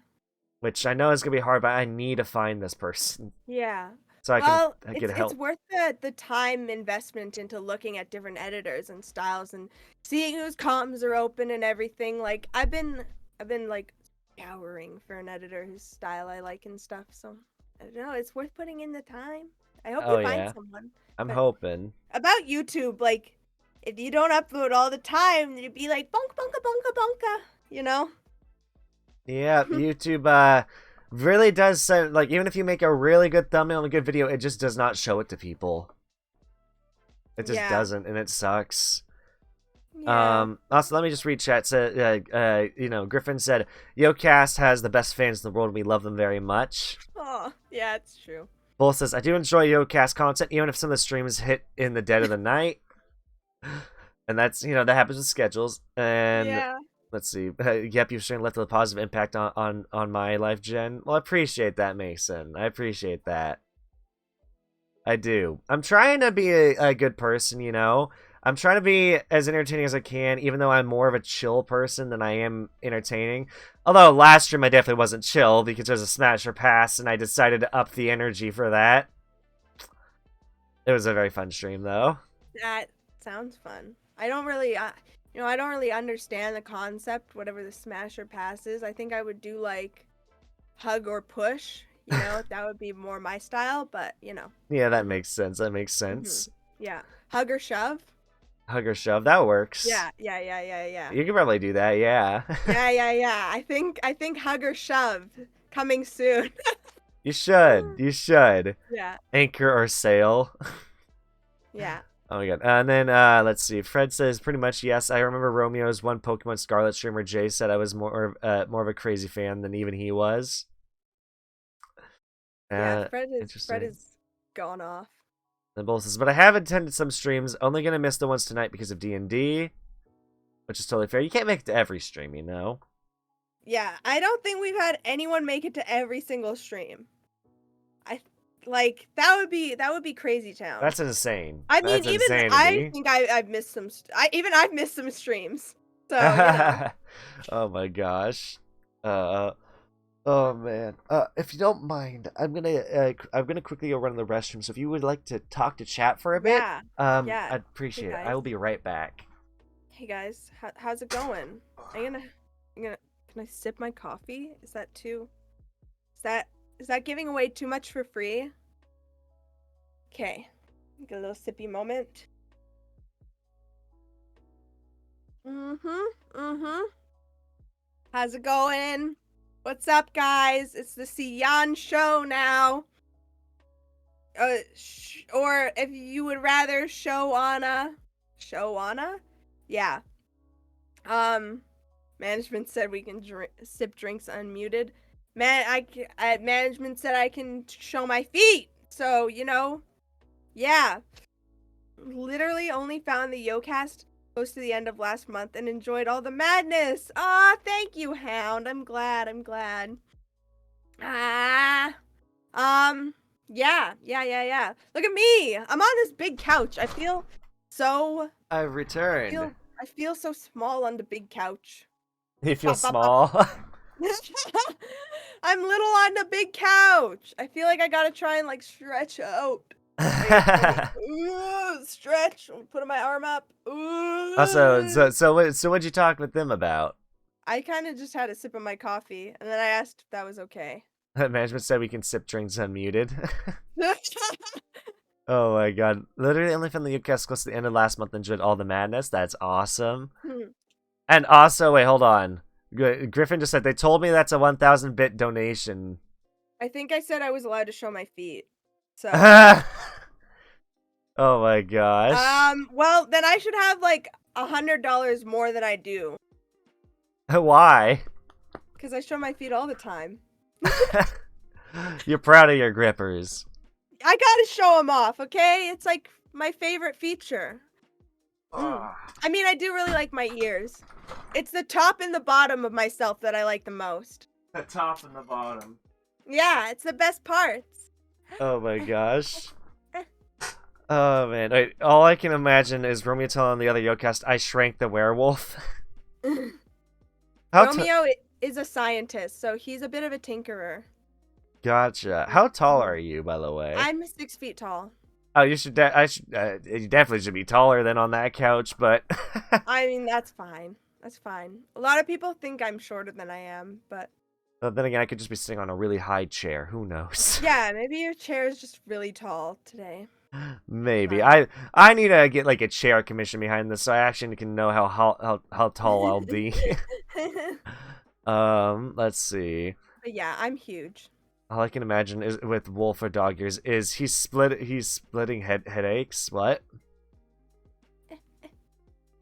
which I know is gonna be hard, but I need to find this person Yeah. so I Well, can get it's help. worth the time investment into looking at different editors and styles and seeing whose comms are open and everything. Like I've been like scouring for an editor whose style I like and stuff. So I don't know, it's worth putting in the time. I hope Oh you find yeah, someone. I'm But hoping. about YouTube, like if you don't upload all the time, you'd be like bonka bonka bonka bonka, you know? Yeah, YouTube really does sound like, even if you make a really good thumbnail and a good video, it just does not show it to people. It just Yeah. doesn't, and it sucks. Yeah. Also, let me just read chat. So, Griffin said, Yokast has the best fans in the world, and we love them very much. Oh, yeah, it's true. Bull says, I do enjoy Yokast content, even if some of the streams hit in the dead of the night. And that's, that happens with schedules. And Yeah. let's see. Yep, you've certainly left a positive impact on my life, Jen. Well, I appreciate that, Mason. I appreciate that. I do. I'm trying to be a good person, I'm trying to be as entertaining as I can, even though I'm more of a chill person than I am entertaining. Although last stream I definitely wasn't chill because there was a smash or pass, and I decided to up the energy for that. It was a very fun stream, though. That sounds fun. I don't really, I don't really understand the concept, whatever the smash or pass is. I think I would do like hug or push, that would be more my style, but Yeah, that makes sense. That makes sense. Yeah. Hug or shove? Hug or shove, that works. Yeah. You can probably do that, yeah. Yeah. I think hug or shove coming soon. You should. Yeah. Anchor or sail. Yeah. Oh my god. And then let's see. Fred says pretty much yes. I remember Romeo's one Pokemon Scarlet streamer Jay said I was more of a crazy fan than even he was. Yeah, Fred is gone off. And Bull says, but I have attended some streams. Only gonna miss the ones tonight because of D&D, which is totally fair. You can't make it to every stream, Yeah, I don't think we've had anyone make it to every single stream. That would be crazy town. That's insane. I mean, That's even insanity. I think I've missed some. I've missed some streams. So Oh my gosh. Oh man. If you don't mind, I'm gonna quickly go run in the restroom. So if you would like to talk to chat for a bit, yeah. I'd appreciate it. I will be right back. Hey guys, how's it going? Can I sip my coffee? Is that too? Is that giving away too much for free? Okay, get a little sippy moment. How's it going? What's up, guys? It's the Sian show now. Or if you would rather Showanna? Yeah. Management said we can sip drinks unmuted. Management said I can show my feet. So, yeah. literally only found the Yokast close to the end of last month and enjoyed all the madness. Ah, thank you, Hound. I'm glad. I'm glad. Ah, yeah. Look at me. I'm on this big couch. I feel so. I've returned. I feel so small on the big couch. You feel Bop, bop, bop. small? I'm little on the big couch. I feel like I gotta try and like stretch out. Ooh, stretch. I'm putting my arm up. Ooh. Also, so what'd you talk with them about? I kind of just had a sip of my coffee, and then I asked if that was okay. Management said we can sip drinks unmuted. Oh my god. Literally only found the Yokast close to the end of last month and enjoyed all the madness. That's awesome. And also, wait, hold on. Griffin just said, they told me that's a 1,000-bit donation. I think I said I was allowed to show my feet. So. Oh my gosh. Well, then I should have like $100 more than I do. Why? Because I show my feet all the time. You're proud of your grippers. I gotta show them off, okay? It's like my favorite feature. I mean, I do really like my ears. It's the top and the bottom of myself that I like the most. The top and the bottom. Yeah, it's the best parts. Oh my gosh. Oh man, wait, all I can imagine is Romeo telling the other Yokast, I shrank the werewolf. Romeo is a scientist, so he's a bit of a tinkerer. Gotcha. How tall are you, by the way? I'm 6 feet tall. Oh, you should. You definitely should be taller than on that couch, but. I mean, that's fine. That's fine. A lot of people think I'm shorter than I am, but. But then again, I could just be sitting on a really high chair. Who knows? Yeah, maybe your chair is just really tall today. Maybe. I need to get like a chair commission behind this, so I actually can know how tall I'll be. Let's see. But yeah, I'm huge. All I can imagine is with Wolf or Dog Ears is he's splitting headaches. What?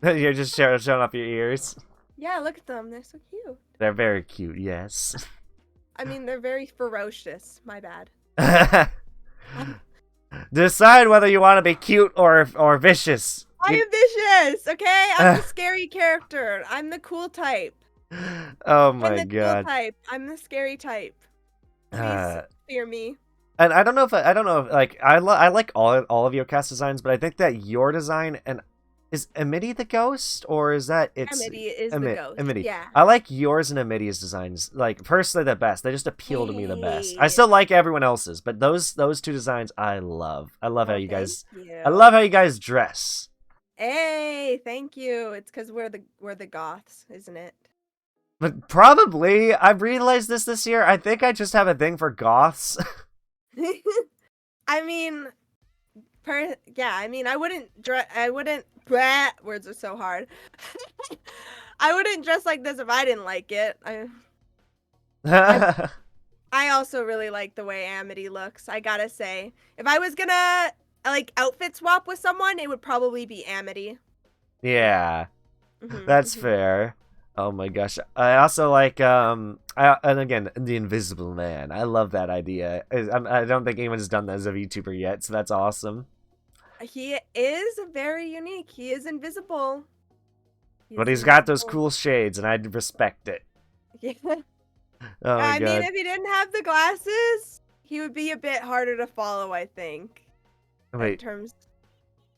You're just showing off your ears. Yeah, look at them. They're so cute. They're very cute. Yes. I mean, they're very ferocious. My bad. Decide whether you want to be cute or vicious. I am vicious. Okay, I'm the scary character. I'm the cool type. Oh my I'm the god. Cool type. I'm the scary type. Please fear me. And I don't know if like I like all of your cast designs, but I think that your design and is Amity the ghost, or is that Amity is the ghost? Amity. Yeah. I like yours and Amity's designs like personally the best. They just appeal to me the best. I still like everyone else's, but those two designs I love. I love how you guys. I love how you guys dress. Hey, thank you. It's because we're the goths, isn't it? But probably, I've realized this year. I think I just have a thing for goths. I mean, I wouldn't words are so hard. I wouldn't dress like this if I didn't like it. I also really like the way Amity looks, I gotta say. If I was gonna, like, outfit swap with someone, it would probably be Amity. Yeah, that's fair. Oh my gosh. I also like, and again, the Invisible Man. I love that idea. I don't think anyone's done that as a VTuber yet, so that's awesome. He is very unique. He is invisible. But he's got those cool shades, and I respect it. Yeah. Oh my God. I mean, if he didn't have the glasses, he would be a bit harder to follow, I think. Wait. In terms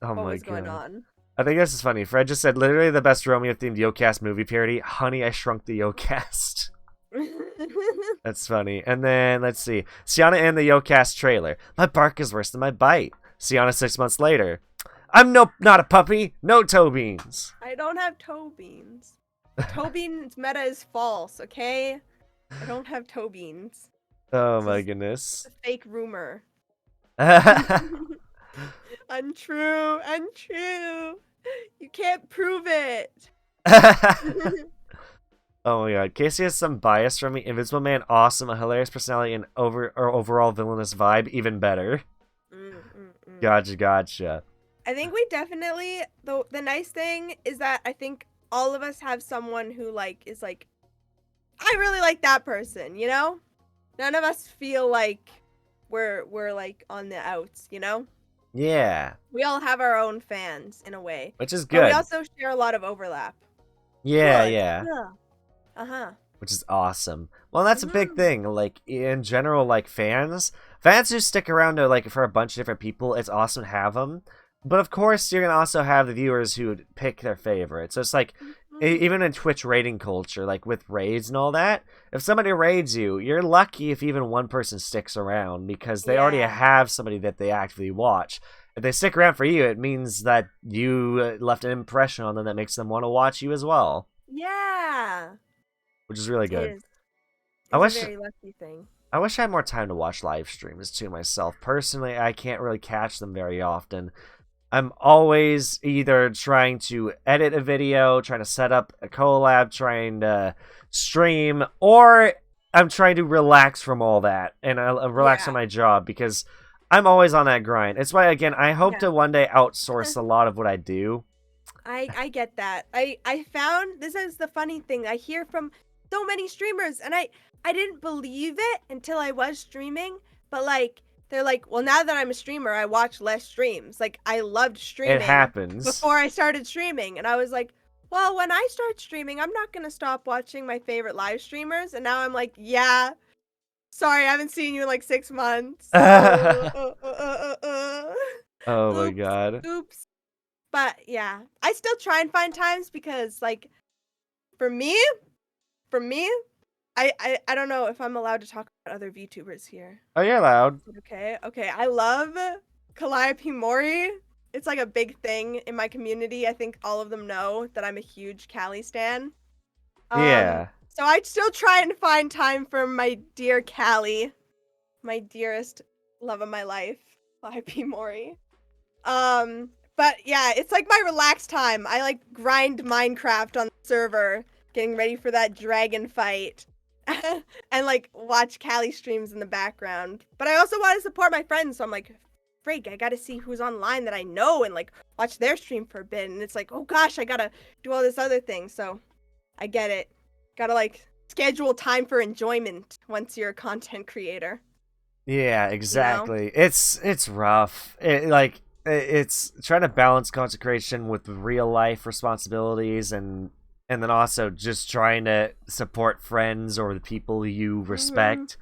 of what was going on. I think this is funny. Fred just said, literally the best Romeo-themed Yokast movie parody, Honey, I Shrunk the Yokast. That's funny. And then, let's see. Sianna and the Yokast trailer. My bark is worse than my bite. Sianna 6 months later. I'm not a puppy. No toe beans. I don't have toe beans. Toe beans meta is false, okay? I don't have toe beans. Oh my goodness. It's a fake rumor. Untrue. You can't prove it. Oh my god. Casey has some bias from me. Invisible Man, awesome. A hilarious personality and overall villainous vibe, even better. Gotcha. I think we definitely, the nice thing is that I think all of us have someone who is like, I really like that person, you know? None of us feel like we're like on the outs, you know? Yeah, We all have our own fans in a way, which is but we good. also share a lot of overlap. Yeah, Good. yeah. Yeah. Uh-huh. Which is awesome. Well, that's a big Mhm. thing. Like in general, like fans who stick around to like for a bunch of different people. It's awesome to have them, but of course you're gonna also have the viewers who would pick their favorite. So it's like Mhm. even in Twitch raiding culture, like with raids and all that, if somebody raids you, you're lucky if even one person sticks around because they already Yeah. have somebody that they actively watch. If they stick around for you, it means that you left an impression on them that makes them want to watch you as well, Yeah. which is really It good. is. I It's a wish very lucky thing. I wish I had more time to watch live streams too myself. Personally, I can't really catch them very often. I'm always either trying to edit a video, trying to set up a collab, trying to stream, or I'm trying to relax from all that and relax on Yeah. my job because I'm always on that grind. It's why, again, I hope Yeah. to one day outsource a lot of what I do. I get that. I found this is the funny thing. I hear from so many streamers and I didn't believe it until I was streaming, but like they're like, "Well, now that I'm a streamer, I watch less streams." Like I loved It streaming happens. before I started streaming, and I was like, "Well, when I start streaming, I'm not going to stop watching my favorite live streamers." And now I'm like, "Yeah, sorry, I haven't seen you in like 6 months." Oh my Oops. god. Oops. But yeah, I still try and find times because like for me, for me, I don't know if I'm allowed to talk about other VTubers here. Oh, you're loud. Okay, okay. I love Calliope Mori. It's like a big thing in my community. I think all of them know that I'm a huge Callie stan. Yeah. So I still try and find time for my dear Callie, my dearest love of my life, Calliope Mori. But yeah, it's like my relaxed time. I like grind Minecraft on the server, getting ready for that dragon fight. And like watch Callie streams in the background. But I also want to support my friends, so I'm like, freak, I gotta see who's online that I know and like watch their stream for a bit. And it's like, oh gosh, I gotta do all this other thing. So I get it. Gotta like schedule time for enjoyment once you're a content creator, Yeah, you know? exactly. It's rough. It's trying to balance consecration with real life responsibilities and then also just trying to support friends or the people you Mm-hmm. respect.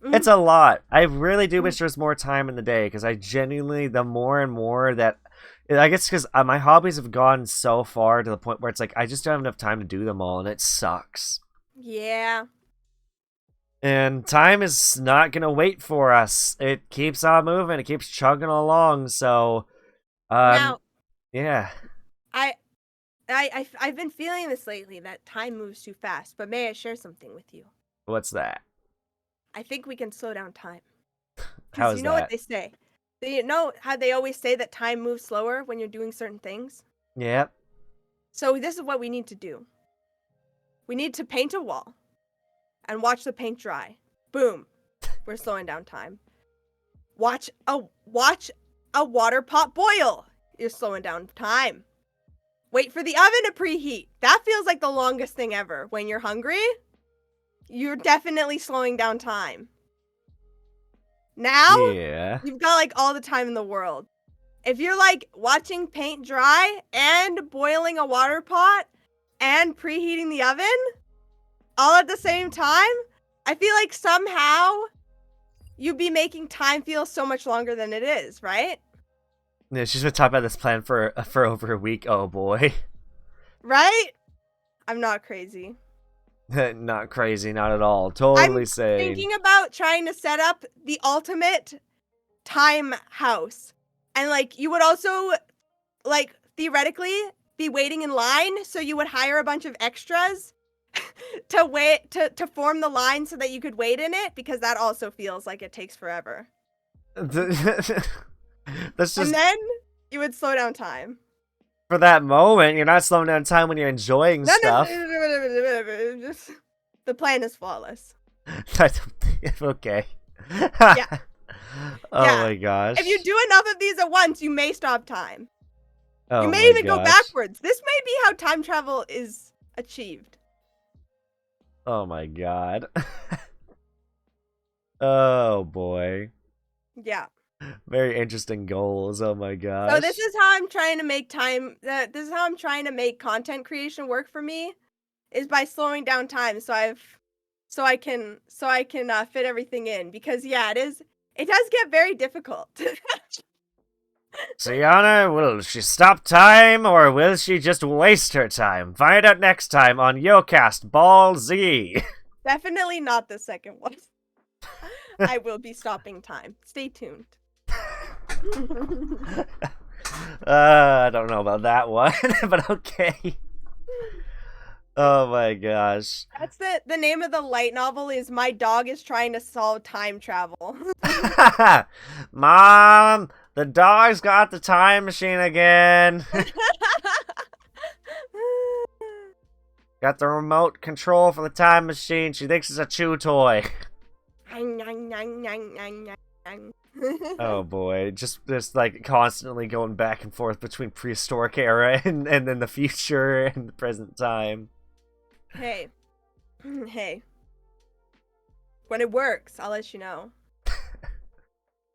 Mm-hmm. It's a lot. I really do wish there's more time in the day because I genuinely, the more and more that I guess because my hobbies have gone so far to the point where it's like I just don't have enough time to do them all, and it sucks. Yeah. And time is not gonna wait for us. It keeps on moving. It keeps chugging along. So, um, Now, yeah. I I've been feeling this lately that time moves too fast, but may I share something with you? What's that? I think we can slow down time. How Because you is know what that? they say. You know how they always say that time moves slower when you're doing certain things? Yep. So this is what we need to do. We need to paint a wall and watch the paint dry. Boom. We're slowing down time. Watch a water pot boil. You're slowing down time. Wait for the oven to preheat. That feels like the longest thing ever. When you're hungry, you're definitely slowing down time. Now, Yeah. you've got like all the time in the world. If you're like watching paint dry and boiling a water pot and preheating the oven all at the same time, I feel like somehow you'd be making time feel so much longer than it is, right? Yeah, she's been talking about this plan for over a week. Oh boy. Right? I'm not crazy. Not crazy, not at all. I'm Totally sane. thinking about trying to set up the ultimate time house. And like you would also like theoretically be waiting in line, so you would hire a bunch of extras to wait to form the line so that you could wait in it because that also feels like it takes forever. That's And just then you would slow down time. for that moment. You're not slowing down time when you're enjoying No, no, stuff. just the plan is flawless. I don't okay. Yeah. Oh Yeah. my gosh. If you do enough of these at once, you may stop time. Oh You may my even go gosh. backwards. This may be how time travel is achieved. Oh my god. Oh boy. Yeah. Very interesting goals. Oh my So this gosh. is how I'm trying to make time. This is how I'm trying to make content creation work for me, is by slowing down time. So I can fit everything in, because yeah, it does get very difficult. Sianna, will she stop time or will she just waste her time? Find out next time on Yokast Ball Z. Definitely not the second one. I will be stopping time. Stay tuned. I don't know about that one, but okay. Oh my gosh. That's the name of the light novel is My Dog is Trying to Solve Time Travel. Mom, the dog's got the time machine again. Got the remote control for the time machine. She thinks it's a chew toy. Oh boy, just like constantly going back and forth between prehistoric era and then the future and the present time. Hey. Hey. When it works, I'll let you know.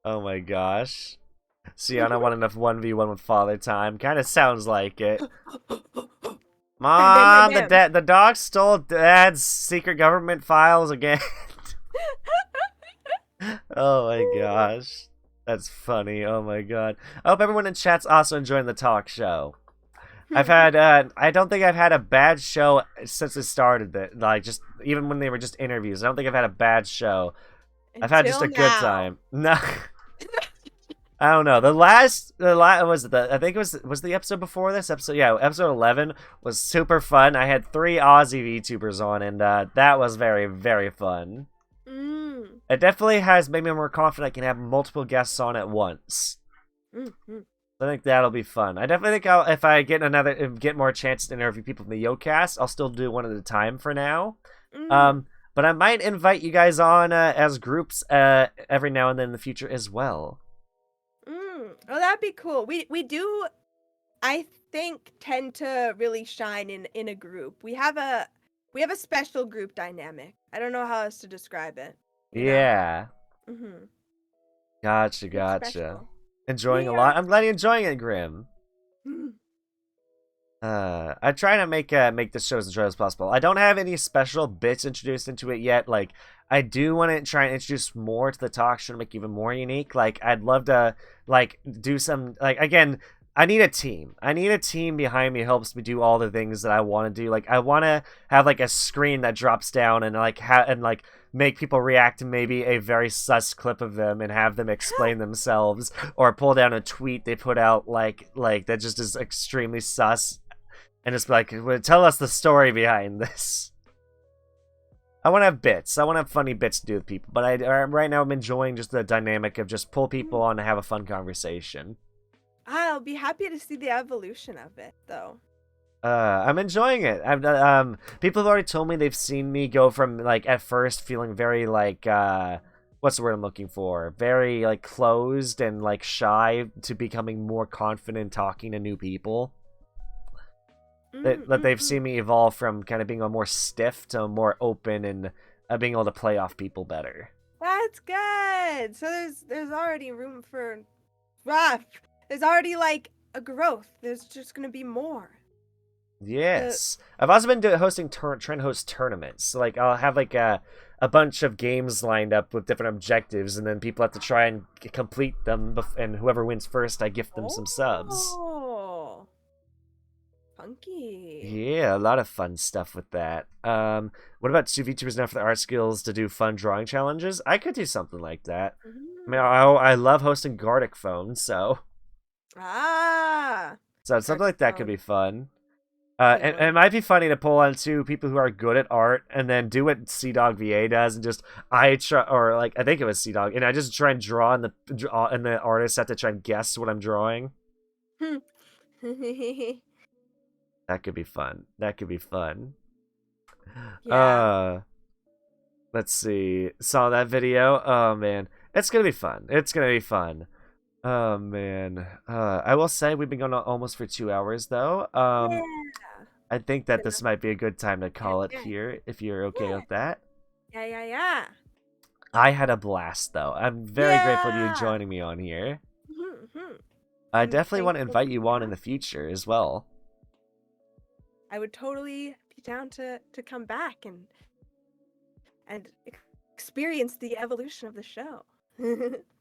Oh my gosh. Sianna won enough 1v1 with Father Time. Kind of sounds like it. Mom, the dog stole Dad's secret government files again. Oh my gosh. That's funny. Oh my god. I hope everyone in chat's also enjoying the talk show. I've had, I don't think I've had a bad show since it started. Like, just, even when they were just interviews. I don't think I've had a bad show. I've had just a good time. No. I don't know. I think it was the episode before this episode. Yeah, episode 11 was super fun. I had 3 Aussie VTubers on, and that was very, very fun. It definitely has made me more confident I can have multiple guests on at once. I think that'll be fun. I definitely think if I get more chances to interview people from the Yokast, I'll still do one at a time for now. But I might invite you guys on as groups every now and then in the future as well. Oh, that'd be cool. We do, I think, tend to really shine in a group. We have a special group dynamic. I don't know how else to describe it. Yeah. Mm-hmm. Gotcha. Enjoying a lot. I'm glad you're enjoying it, Grim. I try to make the show as enjoyable as possible. I don't have any special bits introduced into it yet. Like, I do want to try and introduce more to the talk show to make it even more unique. Like, I'd love to do some again. I need a team. I need a team behind me who helps me do all the things that I want to do. Like, I want to have a screen that drops down and make people react to maybe a very sus clip of them and have them explain themselves, or pull down a tweet they put out like that just is extremely sus, and just tell us the story behind this. I want to have bits. I want to have funny bits to do with people. But right now I'm enjoying just the dynamic of just pull people on to have a fun conversation. I'll be happy to see the evolution of it, though. I'm enjoying it. People have already told me they've seen me go from at first feeling very what's the word I'm looking for? Very closed and shy to becoming more confident talking to new people. That they've seen me evolve from kind of being a more stiff to more open and being able to play off people better. That's good. So there's already room for there's already a growth. There's just gonna be more. Yes. I've also been trying to host tournaments. So, I'll have a bunch of games lined up with different objectives, and then people have to try and complete them, and whoever wins first, I gift them some subs. Oh, funky. Yeah, a lot of fun stuff with that. What about 2 VTubers now for the art skills to do fun drawing challenges? I could do something like that. I mean, I love hosting Gardic Phone, so... So something like that could be fun. And it might be funny to pull on 2 people who are good at art and then do what C-Dog VA does and I think it was C-Dog, and I just try and draw in the artist have to try and guess what I'm drawing. That could be fun. Yeah. Let's see. Saw that video? Oh man. It's gonna be fun. Oh man. I will say we've been going on almost for 2 hours though. Yeah. I think that this might be a good time to call it here, if you're okay with that. Yeah. I had a blast, though. I'm very grateful to you Yeah. joining me on here. Mm-hmm. I I'm definitely want to thankful invite for you on that. in the future as well. I would totally be down to come back and experience the evolution of the show.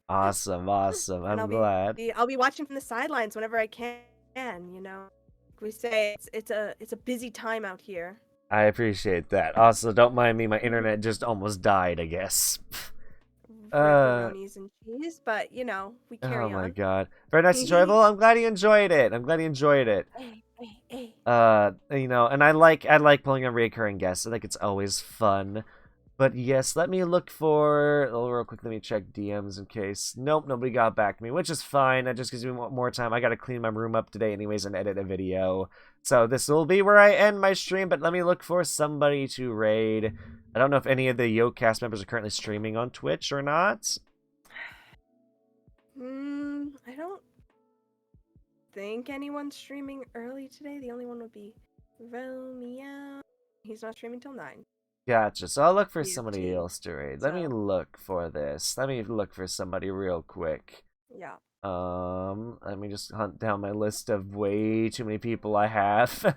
Awesome, awesome. And I'm glad. I'll be watching from the sidelines whenever I can. You know, like we say it's a busy time out here. I appreciate that. Also, don't mind me. My internet just almost died, I guess. Uh, Ripperonis and cheese, but you know we oh carry my on. god. Very nice, enjoyable. I'm glad you enjoyed it. I'm glad you enjoyed it. Hey. You know, and I like pulling a recurring guest. I think it's always fun. But yes, let me look for. Oh, real quick, let me check DMs in case. Nope, nobody got back to me, which is fine. That just gives me more time. I gotta clean my room up today, anyways, and edit a video. So this will be where I end my stream. But let me look for somebody to raid. I don't know if any of the Yokast members are currently streaming on Twitch or not. I don't think anyone's streaming early today. The only one would be Romeo. He's not streaming till 9. Gotcha. So I'll look for somebody EST. else to raid. Let me So look for this. Let me look for somebody real quick. yeah. Let me just hunt down my list of way too many people I have.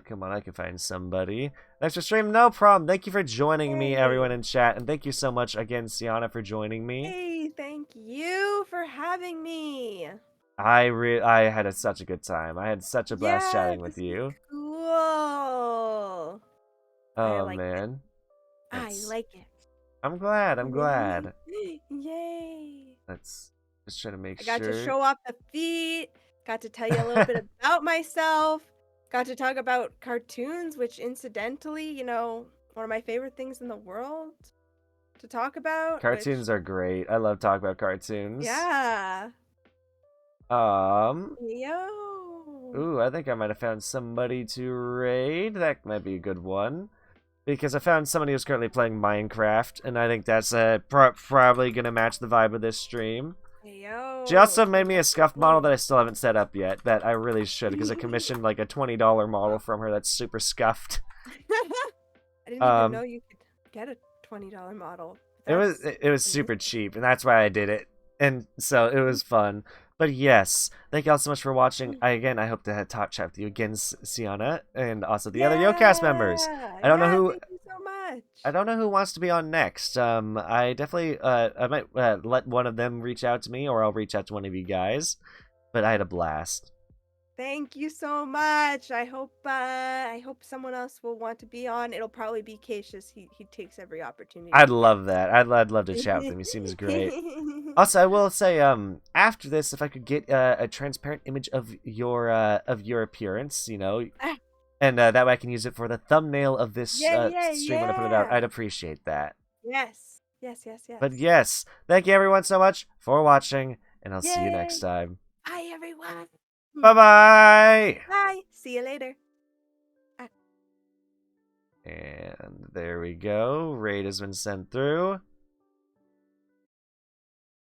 Come on, I can find somebody. Thanks for stream, no problem. Thank you for joining me, everyone in chat, and thank you so much again, Sianna, for joining me. Hey, thank you for having me. I had such a good time. I had such a blast Yeah, chatting this with is you. cool. I Oh like it. man, I like it. I'm glad. I'm glad. Yay. Let's just try to make I got to sure. show off the feet, got to tell you a little bit about myself, got to talk about cartoons, which incidentally, you know, one of my favorite things in the world to talk about, Cartoons are great. I love talking about cartoons. yeah. Um, Yo. Ooh, I think I might have found somebody to raid. That might be a good one. Because I found somebody who's currently playing Minecraft, and I think that's probably going to match the vibe of this stream. Yo. She also made me a scuffed model that I still haven't set up yet, that I really should, because I commissioned like a $20 model from her that's super scuffed. I didn't even know you could get a $20 model. It was Amazing. super cheap, and that's why I did it. And so it was fun. But yes, thank you all so much for watching. Again, I hope to have talk chat with you again, Sianna, and also the other Yokast members. I don't know who. Thank you so much. I don't know who wants to be on next. I definitely. I might let one of them reach out to me, or I'll reach out to one of you guys. But I had a blast. Thank you so much. I hope someone else will want to be on. It'll probably be Cassius. He takes every opportunity. I'd love that. I'd love to chat with him. He seems great. Also, I will say, after this, if I could get a transparent image of your appearance, you know, and that way I can use it for the thumbnail of this stream when I put it out, I'd appreciate that. Yes. But yes, thank you everyone so much for watching, and I'll see you next time. Bye, everyone. Bye-bye! Bye. See you later. And there we go. Raid has been sent through.